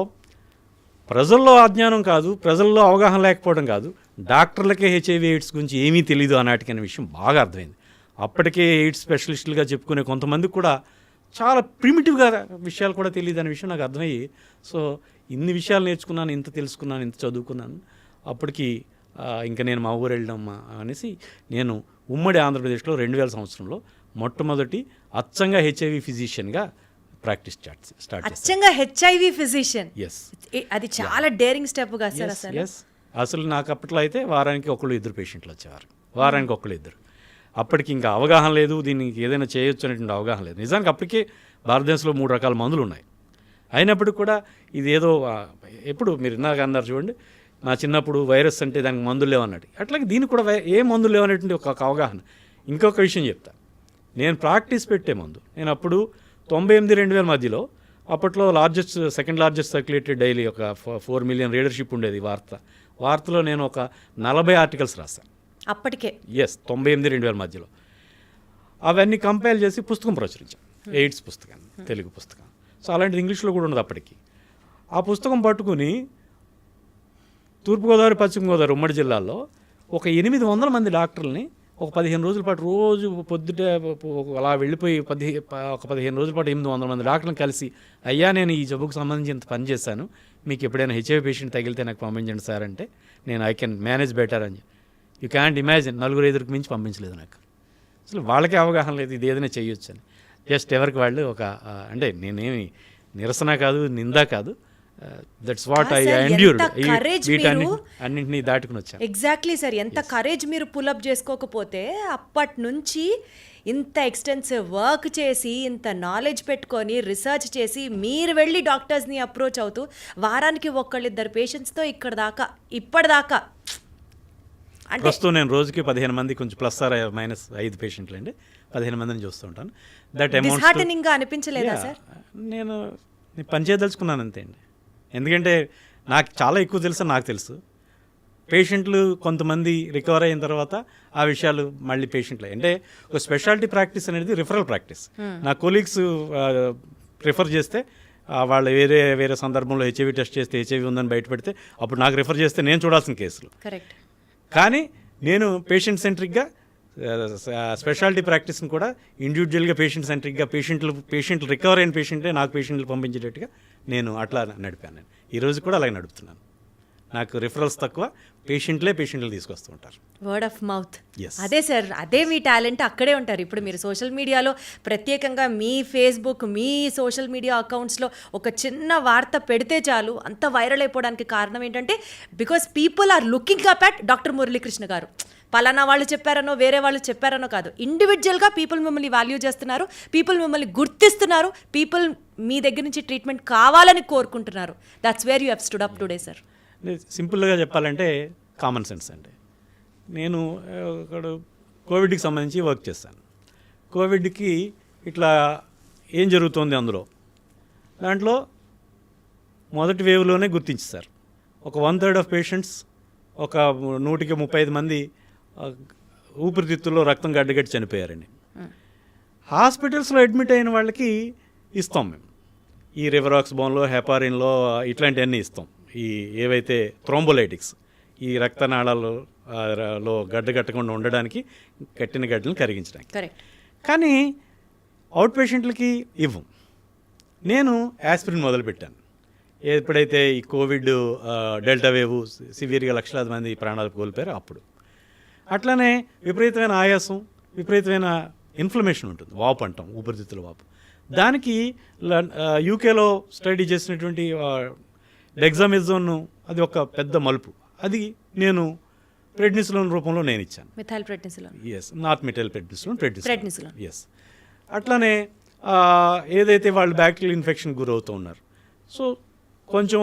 ప్రజల్లో అజ్ఞానం కాదు, ప్రజల్లో అవగాహన లేకపోవడం కాదు, డాక్టర్లకే హెచ్ఐవి ఎయిడ్స్ గురించి ఏమీ తెలియదు అనాటికి అనే విషయం బాగా అర్థమైంది. అప్పటికే ఎయిడ్స్ స్పెషలిస్టులుగా చెప్పుకునే కొంతమందికి కూడా చాలా ప్రిమిటివ్గా విషయాలు కూడా తెలియదు అనే విషయం నాకు అర్థమయ్యి, సో ఇన్ని విషయాలు నేర్చుకున్నాను, ఇంత తెలుసుకున్నాను, ఇంత చదువుకున్నాను. అప్పటికి ఇంకా నేను మా ఊరు వెళ్ళడమ్మా అనేసి నేను ఉమ్మడి ఆంధ్రప్రదేశ్లో 2000 సంవత్సరంలో మొట్టమొదటి అచ్చంగా హెచ్ఐవి ఫిజిషియన్గా ప్రాక్టీస్ స్టార్ట్ అచ్చంగా హెచ్ఐవి ఫిజిషియన్. ఎస్, అది చాలా డేరింగ్ స్టెప్ కదా సార్. అసలు నాకు అప్పట్లో అయితే వారానికి 1-2 పేషెంట్లు వచ్చేవారు, వారానికి 1-2. అప్పటికి ఇంకా అవగాహన లేదు, దీనికి ఏదైనా చేయొచ్చు అనేటువంటి అవగాహన లేదు. నిజానికి అప్పటికే భారతదేశంలో 3 రకాల మందులు ఉన్నాయి. అయినప్పటికీ కూడా ఇది ఏదో ఎప్పుడు మీరు ఇందాక అన్నారు చూడండి, నా చిన్నప్పుడు వైరస్ అంటే దానికి మందులు లేవన్నట్టు, అట్లాగే దీనికి కూడా ఏ మందులు లేవనేటువంటి ఒక అవగాహన. ఇంకొక విషయం చెప్తా, నేను ప్రాక్టీస్ పెట్టే ముందు నేను అప్పుడు 98-2000 మధ్యలో అప్పట్లో సెకండ్ లార్జెస్ట్ సర్క్యులేటెడ్ డైలీ ఒక 4 మిలియన్ రీడర్షిప్ ఉండేది వార్తలో నేను ఒక 40 ఆర్టికల్స్ రాశాను అప్పటికే. 98-2000 మధ్యలో అవన్నీ కంపైల్ చేసి పుస్తకం ప్రచురించాను, ఎయిడ్స్ పుస్తకాన్ని, తెలుగు పుస్తకం. సో అలాంటిది ఇంగ్లీష్లో కూడా ఉన్నది అప్పటికి. ఆ పుస్తకం పట్టుకుని తూర్పుగోదావరి, పశ్చిమ గోదావరి ఉమ్మడి జిల్లాల్లో ఒక 800 మంది డాక్టర్లని ఒక 15 రోజుల పాటు రోజు పొద్దుట అలా వెళ్ళిపోయి ఒక 15 రోజుల పాటు 800 మంది డాక్టర్లను కలిసి, అయ్యా నేను ఈ జబ్బుకు సంబంధించి ఇంత పని చేశాను, మీకు ఎప్పుడైనా హెచ్ఐవి పేషెంట్ తగిలితే నాకు పంపించండి సార్ అంటే, నేను ఐ కెన్ మేనేజ్ బెటర్ అని. యూ క్యాంట్ ఇమాజిన్ 4-5 మించి పంపించలేదు నాకు. అసలు వాళ్ళకే అవగాహన లేదు ఇది ఏదైనా చేయొచ్చు అని. జస్ట్ ఎవరికి వాళ్ళు ఒక అంటే నేనేమి నిరసన కాదు, నిందా కాదు, దట్స్ వాట్ ఐ ఎండ్యూర్డ్. అన్నింటినీ దాటుకుని వచ్చాను. ఎగ్జాక్ట్లీ సార్, ఎంత కరేజ్ మీరు పుల్అప్ చేసుకోకపోతే అప్పటి నుంచి ఇంత ఎక్స్టెన్సివ్ వర్క్ చేసి, ఇంత నాలెడ్జ్ పెట్టుకొని, రీసెర్చ్ చేసి, మీరు వెళ్ళి డాక్టర్స్ని అప్రోచ్ అవుతూ వారానికి 1-2 పేషెంట్స్తో ఇప్పటిదాకా అంటే ప్రస్తుతం నేను రోజుకి 15 మంది, కొంచెం +-5 పేషెంట్లు అండి, 15 మందిని చూస్తూ ఉంటాను. దట్ డిస్హార్టనింగ్గా అనిపించలేదా సార్? నేను పని చేయదలుచుకున్నాను అంతే అండి. ఎందుకంటే నాకు చాలా ఎక్కువ తెలుసు, నాకు తెలుసు పేషెంట్లు కొంతమంది రికవర్ అయిన తర్వాత ఆ విషయాలు మళ్ళీ పేషెంట్లు అంటే ఒక స్పెషాలిటీ ప్రాక్టీస్ అనేది రిఫరల్ ప్రాక్టీస్. నా కొలీగ్స్ రిఫర్ చేస్తే వాళ్ళు వేరే సందర్భంలో హెచ్ఐవి టెస్ట్ చేస్తే హెచ్ఐవి ఉందని బయటపెడితే అప్పుడు నాకు రిఫర్ చేస్తే నేను చూడాల్సిన కేసులు. కరెక్ట్. కానీ నేను పేషెంట్ సెంట్రిక్గా స్పెషాలిటీ ప్రాక్టీస్ని కూడా ఇండివిజువల్గా పేషెంట్ సెంట్రిక్గా పేషెంట్లు రికవర్ అయిన పేషెంటే నాకు పేషెంట్లు పంపించేటట్టుగా నేను అట్లా నడిపాను. నేను ఈరోజు కూడా అలాగే నడుపుతున్నాను. నాకు రిఫరల్స్ తక్కువ, పేషెంట్లు తీసుకొస్తూ ఉంటారు. Word of mouth. అదే సార్, అదే మీ టాలెంట్ అక్కడే ఉంటారు. ఇప్పుడు మీరు సోషల్ మీడియాలో ప్రత్యేకంగా మీ ఫేస్బుక్, మీ సోషల్ మీడియా అకౌంట్స్లో ఒక చిన్న వార్త పెడితే చాలు అంత వైరల్ అయిపోవడానికి కారణం ఏంటంటే because people are looking up at doctor Muralikrishna garu. పలానా వాళ్ళు చెప్పారనో వేరే వాళ్ళు చెప్పారనో కాదు, ఇండివిజువల్గా పీపుల్ మిమ్మల్ని వాల్యూ చేస్తున్నారు, పీపుల్ మిమ్మల్ని గుర్తిస్తున్నారు, పీపుల్ మీ దగ్గర నుంచి ట్రీట్మెంట్ కావాలని కోరుకుంటున్నారు. That's where you have stood up today sir. సింపుల్గా చెప్పాలంటే కామన్ సెన్స్ అండి. నేను ఇక్కడ కోవిడ్కి సంబంధించి వర్క్ చేస్తాను. కోవిడ్కి ఇట్లా ఏం జరుగుతోంది అందులో దాంట్లో మొదటి వేవ్లోనే గుర్తించారు. ఒక 1/3 ఆఫ్ పేషెంట్స్, ఒక 135 మంది ఊపిరితిత్తుల్లో రక్తం గడ్డగట్టి చనిపోయారండి. హాస్పిటల్స్లో అడ్మిట్ అయిన వాళ్ళకి ఇస్తాం మేము ఈ రివరాక్స్బోన్లో, హెపారిన్లో ఇట్లాంటివన్నీ ఇస్తాం. ఈ ఏవైతే థ్రోంబోలైటిక్స్, ఈ రక్తనాళాలలో గడ్డగట్టకుండా ఉండడానికి, కట్టిన గడ్డలను కరిగించడానికి. కానీ అవుట్ పేషెంట్లకి ఇవ్వం. నేను యాస్పిరిన్ మొదలుపెట్టాను ఎప్పుడైతే ఈ కోవిడ్ డెల్టా వేవ్ సివియర్గా లక్షలాది మంది ప్రాణాలు కోల్పోయారు అప్పుడు. అట్లనే విపరీతమైన ఆయాసం, విపరీతమైన ఇన్ఫ్లమేషన్ ఉంటుంది, వాపు అంటాం, ఊపిరితిత్తుల వాపు. దానికి యూకేలో స్టడీ చేసినటువంటి డెక్సామెజోన్, అది ఒక పెద్ద మలుపు. అది నేను ప్రెడ్నిసోలోన్ రూపంలో నేను ఇచ్చాను. Methyl prednisolone. Yes, not methyl prednisolone, prednisolone. Yes. అట్లానే ఏదైతే వాళ్ళు బ్యాక్టీరియల్ ఇన్ఫెక్షన్ గురవుతూ ఉన్నారు, సో కొంచెం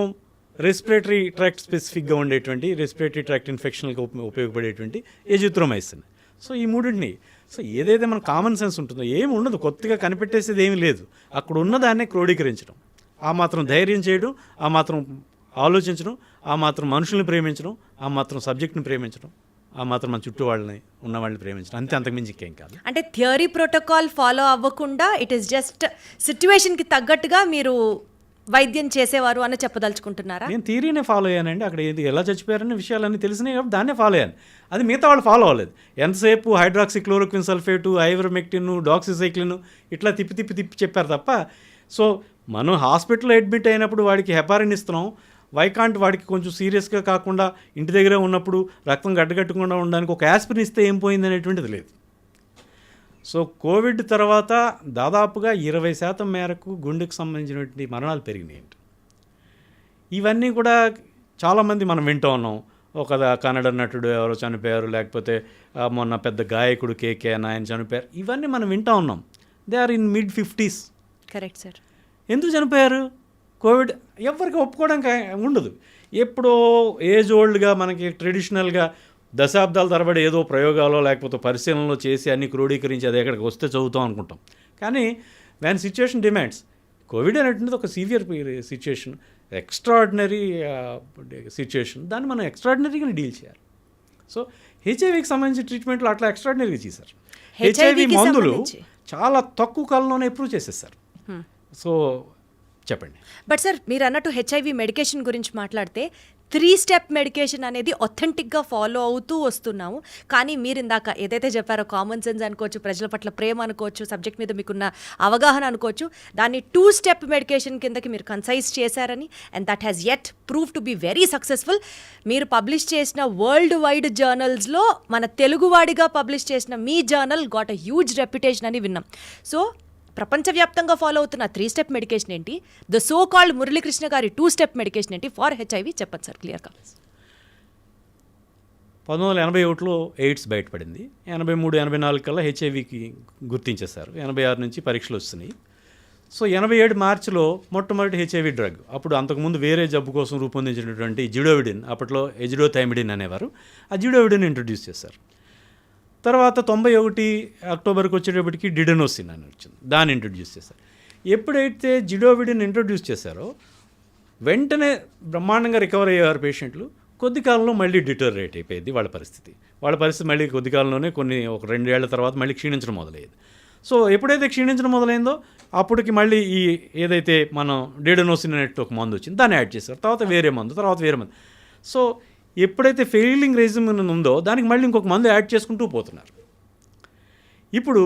రెస్పిరేటరీ ట్రాక్ట్ స్పెసిఫిక్గా ఉండేటువంటి రెస్పిరేటరీ ట్రాక్ట్ ఇన్ఫెక్షన్కి ఉపయోగపడేటువంటి ఎజిత్రోమైసిన్. సో ఈ మూడింటిని, సో ఏదైతే మన కామన్ సెన్స్ ఉంటుందో ఏమి ఉండదు, కొత్తగా కనిపెట్టేసేది ఏమీ లేదు, అక్కడ ఉన్నదాన్నే క్రోడీకరించడం, ఆ మాత్రం ధైర్యం చేయడం, ఆ మాత్రం ఆలోచించడం, ఆ మాత్రం మనుషుల్ని ప్రేమించడం, ఆ మాత్రం సబ్జెక్ట్ని ప్రేమించడం, ఆ మాత్రం మన చుట్టూ వాళ్ళని ఉన్న వాళ్ళని ప్రేమించడం, అంతే, అంతకుమించి ఇంకేం కాదు. అంటే థియరీ ప్రోటోకాల్ ఫాలో అవ్వకుండా ఇట్ ఈస్ జస్ట్ సిచ్యువేషన్కి తగ్గట్టుగా మీరు వైద్యం చేసేవారు అని చెప్పదలుచుకుంటున్నారా? నేను థియరీనే ఫాలో అయ్యానండి. అక్కడ ఏది ఎలా చచ్చిపోయారనే విషయాలన్నీ తెలిసినాయి కాబట్టి దాన్నే ఫాలో అయ్యాను. అది మిగతా వాళ్ళు ఫాలో అవ్వలేదు. ఎంతసేపు హైడ్రాక్సిక్లోరోక్విన్ సల్ఫేటు, ఐవర్మెక్టిన్, డాక్సిసైక్లిన్ ఇట్లా తిప్పి చెప్పారు తప్ప, సో మనం హాస్పిటల్లో అడ్మిట్ అయినప్పుడు వాడికి హెపారిన్ ఇస్తున్నాం, వైకాంట్ వాడికి కొంచెం సీరియస్గా కాకుండా ఇంటి దగ్గరే ఉన్నప్పుడు రక్తం గడ్డగట్టకుండా ఉండడానికి ఒక యాస్పిరిన్ ఇస్తే ఏం పోయింది అనేటువంటిది లేదు. సో కోవిడ్ తర్వాత దాదాపుగా 20% మేరకు గుండెకు సంబంధించినటువంటి మరణాలు పెరిగినాయండి. ఇవన్నీ కూడా చాలామంది మనం వింటూ ఉన్నాం. ఒక కన్నడ నటుడు ఎవరో చనిపోయారు, లేకపోతే మొన్న పెద్ద గాయకుడు కేకే అని ఆయన చనిపోయారు, ఇవన్నీ మనం వింటూ ఉన్నాం. They are in mid-50s. Correct sir. ఎందుకు చనిపోయారు? కోవిడ్ ఎవరికి ఒప్పుకోవడానికి ఉండదు. ఎప్పుడో ఏజ్ ఓల్డ్గా మనకి ట్రెడిషనల్గా దశాబ్దాల తరబడి ఏదో ప్రయోగాలు లేకపోతే పరిశీలనలో చేసి అన్ని క్రోడీకరించి అది ఎక్కడికి వస్తే చదువుతాం అనుకుంటాం. కానీ దాని సిచ్యుయేషన్ డిమాండ్స్, కోవిడ్ అనేటువంటిది ఒక సీవియర్ సిచ్యుయేషన్, ఎక్స్ట్రాడినరీ సిచ్యుయేషన్, దాన్ని మనం ఎక్స్ట్రాడినరీగా డీల్ చేయాలి. సో హెచ్ఐవికి సంబంధించిన ట్రీట్మెంట్లు అట్లా ఎక్స్ట్రాడినరీగా చేశారు. హెచ్ఐవి మందులు చాలా తక్కువ కాలంలోనే అప్రూవ్ చేసేసారు. సో చెప్పండి. బట్ సార్, మీరు అన్నట్టు హెచ్ఐవి మెడికేషన్ గురించి మాట్లాడితే 3-step మెడికేషన్ అనేది ఒథెంటిక్గా ఫాలో అవుతూ వస్తున్నాము. కానీ మీరు ఇందాక ఏదైతే చెప్పారో కామన్ సెన్స్ అనుకోవచ్చు, ప్రజల పట్ల ప్రేమ అనుకోవచ్చు, సబ్జెక్ట్ మీద మీకున్న అవగాహన అనుకోవచ్చు, దాన్ని 2-step మెడికేషన్ కిందకి మీరు కన్సైజ్ చేశారని, and that has yet prove to be very successful. మీరు పబ్లిష్ చేసిన వరల్డ్ వైడ్ జర్నల్స్లో మన తెలుగువాడిగా పబ్లిష్ చేసిన మీ journal got a huge reputation అని విన్నాం. సో ప్రపంచవ్యాప్తంగా ఫాలో అవుతున్న 3-step మెడికేషన్ ఏంటి, ద సో కాల్డ్ మురళీకృష్ణ గారి 2-step మెడికేషన్ ఏంటి ఫార్ హెచ్ఐవి చెప్పండి సార్ క్లియర్గా. 1981లో ఎయిడ్స్ బయటపడింది. 83-84 కల్లా హెచ్ఐవికి గుర్తించేశారు. 86 నుంచి పరీక్షలు వస్తున్నాయి. సో 87 మార్చిలో మొట్టమొదటి హెచ్ఐవి డ్రగ్, అప్పుడు అంతకుముందు వేరే జబ్బు కోసం రూపొందించినటువంటి జిడోవిడిన్, అప్పట్లో ఎజిడోథైమిడిన్ అనేవారు, ఆ జిడోవిడిన్ ఇంట్రడ్యూస్ చేశారు. తర్వాత 91 అక్టోబర్కి వచ్చేటప్పటికి డిడెనోసిన్ అని వచ్చింది, దాన్ని ఇంట్రడ్యూస్ చేశారు. ఎప్పుడైతే జిడోవిడిన్ ఇంట్రడ్యూస్ చేశారో వెంటనే బ్రహ్మాండంగా రికవర్ అయ్యేవారు పేషెంట్లు. కొద్ది కాలంలో మళ్ళీ డిటోరేట్ అయిపోయింది వాళ్ళ పరిస్థితి మళ్ళీ కొద్ది కాలంలోనే ఒక 2 ఏళ్ల తర్వాత మళ్ళీ క్షీణించడం మొదలయ్యేది. సో ఎప్పుడైతే క్షీణించడం మొదలైందో అప్పటికి మళ్ళీ ఈ ఏదైతే మనం డిడెనోసిన్ అనేట్టు ఒక మందు వచ్చింది, దాన్ని యాడ్ చేశారు. తర్వాత వేరే మందు. సో ఎప్పుడైతే ఫెయిలింగ్ రెజిమెన్ ఉందో దానికి మళ్ళీ ఇంకొక మందు యాడ్ చేసుకుంటూ పోతున్నారు. ఇప్పుడు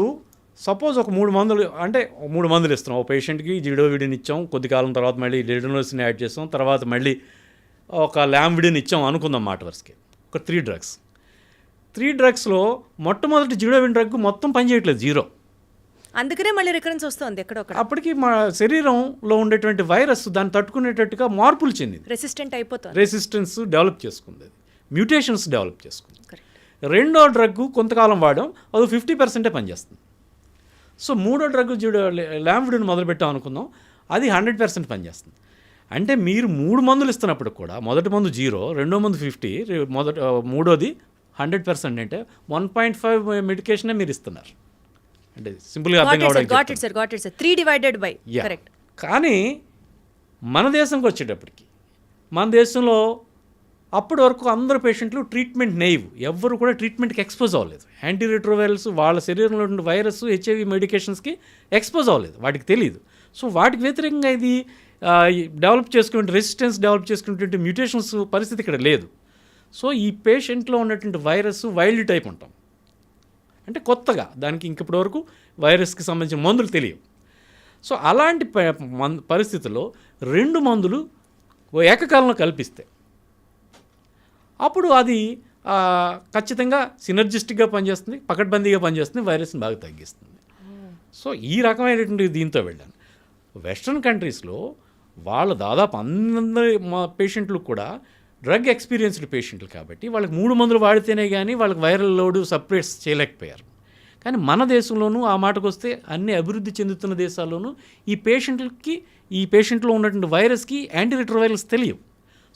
సపోజ్ ఒక 3 మందులు, అంటే 3 మందులు ఇస్తున్నాం. ఒక పేషెంట్కి జిడోవిడిన్ ఇచ్చాం, కొద్ది కాలం తర్వాత మళ్ళీ డిడెనోసిన్ యాడ్ చేస్తాం, తర్వాత మళ్ళీ ఒక లాంవిడిన్ ఇచ్చాం అనుకుందాం మాట వరుసకి. ఒక 3 డ్రగ్స్. 3 డ్రగ్స్లో మొట్టమొదటి జిడోవిడిన్ డ్రగ్ మొత్తం పనిచేయట్లేదు, 0. అందుకనే మళ్ళీ రికరెన్స్ వస్తుంది ఎక్కడొక్కడ. అప్పటికి మా శరీరంలో ఉండేటువంటి వైరస్ దాన్ని తట్టుకునేటట్టుగా మార్పులు చెందింది, రెసిస్టెన్స్ డెవలప్ చేసుకుంది, మ్యూటేషన్స్ డెవలప్ చేసుకుంది. రెండో డ్రగ్ కొంతకాలం వాడడం, అది 50% పనిచేస్తుంది. సో మూడో డ్రగ్ లాంవిడిన్ మొదలుపెట్టాం అనుకుందాం, అది 100% పనిచేస్తుంది. అంటే మీరు 3 మందులు ఇస్తున్నప్పుడు కూడా మొదటి మందు 0, రెండో మందు 50, మూడోది 100%, అంటే 1.5 మెడికేషనే మీరు ఇస్తున్నారు. అంటే సింపుల్గా అర్థం కావడానికి 3 divided by. కరెక్ట్. కానీ మన దేశంకి వచ్చేటప్పటికి, మన దేశంలో అప్పటి వరకు అందరు పేషెంట్లు ట్రీట్మెంట్ నెయివ్, ఎవ్వరు కూడా ట్రీట్మెంట్కి ఎక్స్పోజ్ అవ్వలేదు. యాంటీరెట్రోవైరల్స్ వాళ్ళ శరీరంలో ఉన్న వైరస్ హెచ్ఐవి మెడికేషన్స్కి ఎక్స్పోజ్ అవ్వలేదు, వాటికి తెలియదు. సో వాటికి వ్యతిరేకంగా ఇది డెవలప్ చేసుకునే రెసిస్టెన్స్ డెవలప్ చేసుకునేటువంటి మ్యూటేషన్స్ పరిస్థితి ఇక్కడ లేదు. సో ఈ పేషెంట్లో ఉన్నటువంటి వైరస్ వైల్డ్ టైప్ ఉంటాం, అంటే కొత్తగా, దానికి ఇంకప్పటి వరకు వైరస్కి సంబంధించిన మందులు తెలియవు. సో అలాంటి పరిస్థితుల్లో 2 మందులు ఏకకాలంలో కల్పిస్తే అప్పుడు అది ఖచ్చితంగా సినర్జిస్టిక్గా పనిచేస్తుంది, పకడ్బందీగా పనిచేస్తుంది, వైరస్ని బాగా తగ్గిస్తుంది. సో ఈ రకమైనటువంటి దీంతో వెళ్ళాను. వెస్ట్రన్ కంట్రీస్లో వాళ్ళ దాదాపు అందరి పేషెంట్లు కూడా డ్రగ్ ఎక్స్పీరియన్స్డ్ పేషెంట్లు కాబట్టి వాళ్ళకి 3 మందులు వాడితేనే కానీ వాళ్ళకి వైరల్ లోడ్ సప్రెస్ చేయలేకపోయారు. కానీ మన దేశంలోనూ ఆ మాటకు వస్తే అన్ని అభివృద్ధి చెందుతున్న దేశాల్లోనూ ఈ పేషెంట్లో ఉన్నటువంటి వైరస్కి యాంటీ రిట్రోవైరల్స్ తెలియవు.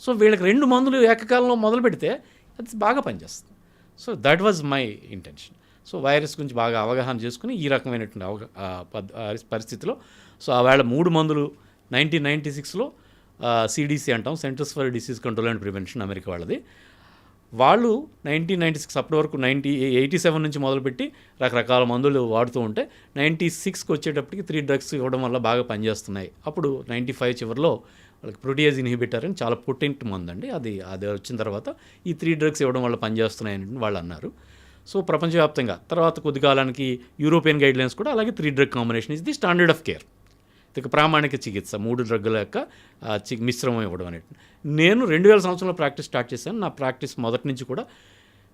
సో వీళ్ళకి 2 మందులు ఏకకాలంలో మొదలు పెడితే అది బాగా పనిచేస్తుంది. So that was my intention. So virus గురించి బాగా అవగాహన చేసుకుని ఈ రకమైనటువంటి పరిస్థితిలో సో ఆవేళ 3 మందులు 1996లో సిడిసి అంటాం, centres for disease control and prevention, America వాళ్ళది. వాళ్ళు 1996 అప్పటి వరకు 87 నుంచి మొదలుపెట్టి రకరకాల మందులు వాడుతూ ఉంటే 96కి వచ్చేటప్పటికి 3 డ్రగ్స్ ఇవ్వడం వల్ల బాగా పనిచేస్తున్నాయి. అప్పుడు 95 చివరిలో వాళ్ళకి ప్రోటీయేజ్ ఇన్హిబిటర్ అని చాలా పొటెంట్ మందు అండి, అది వచ్చిన తర్వాత ఈ 3 డ్రగ్స్ ఇవ్వడం వల్ల పనిచేస్తున్నాయని వాళ్ళు అన్నారు. సో ప్రపంచవ్యాప్తంగా తర్వాత కొద్ది కాలానికి యూరోపియన్ గైడ్లైన్స్ కూడా అలాగే 3 drug combination is the standard of care. ఇక ప్రామాణిక చికిత్స 3 డ్రగ్గుల యొక్క మిశ్రమం ఇవ్వడం అనేది. నేను 2000 సంవత్సరంలో ప్రాక్టీస్ స్టార్ట్ చేశాను. నా ప్రాక్టీస్ మొదటి నుంచి కూడా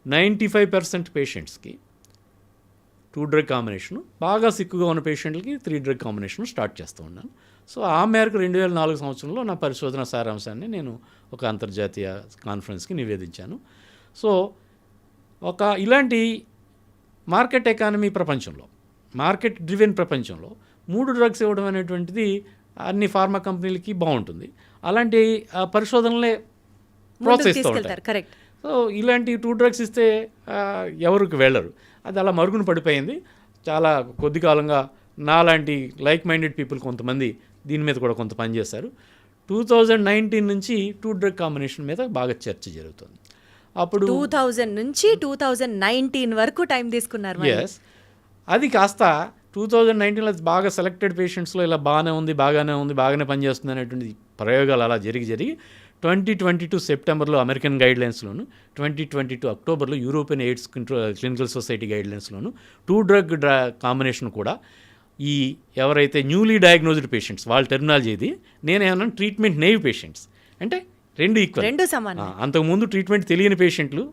95% పేషెంట్స్కి 2 డ్రగ్ కాంబినేషను, బాగా సిక్కుగా ఉన్న పేషెంట్లకి 3 డ్రగ్ కాంబినేషన్ స్టార్ట్ చేస్తూ ఉన్నాను. సో ఆ మేరకు 2004 సంవత్సరంలో నా పరిశోధన సారాంశాన్ని నేను ఒక అంతర్జాతీయ కాన్ఫరెన్స్కి నివేదించాను. సో ఇలాంటి మార్కెట్ ఎకానమీ ప్రపంచంలో, మార్కెట్ డ్రివెన్ ప్రపంచంలో 3 డ్రగ్స్ ఇవ్వడం అనేటువంటిది అన్ని ఫార్మా కంపెనీలకి బాగుంటుంది. అలాంటి పరిశోధనలే ప్రోత్సహిస్తూ ఉంటారు. కరెక్ట్. సో ఇలాంటి 2 డ్రగ్స్ ఇస్తే ఎవరికి వెళ్ళరు. అది అలా మరుగున పడిపోయింది. చాలా కొద్ది కాలంగా నాలాంటి లైక్ మైండెడ్ పీపుల్ కొంతమంది దీని మీద కూడా కొంత పనిచేశారు. 2019 నుంచి 2 డ్రగ్ కాంబినేషన్ మీద బాగా చర్చ జరుగుతుంది. అప్పుడు 2000 నుంచి 2019 వరకు టైం తీసుకున్నారు. ఎస్, అది కాస్త 2019లో బాగా సెలెక్టెడ్ పేషెంట్స్లో ఇలా బాగానే పనిచేస్తుంది అనేటువంటి ప్రయోగాలు అలా జరిగి 2022 సెప్టెంబర్లో అమెరికన్ గైడ్లైన్స్లోను, 2022 అక్టోబర్లో యూరోపియన్ ఎయిడ్స్ క్లినికల్ సొసైటీ గైడ్లైన్స్లోను 2 డ్రగ్ కాంబినేషన్ కూడా ఈ ఎవరైతే న్యూలీ డయాగ్నోజ్డ్ పేషెంట్స్ వాళ్ళ టెర్మినాలజీ ఇది, నేనేమన్నా ట్రీట్మెంట్ నేవ్ పేషెంట్స్ అంటే 2 ఈక్వల్, 2 సమానం. అంతకుముందు ట్రీట్మెంట్ తెలియని పేషెంట్లు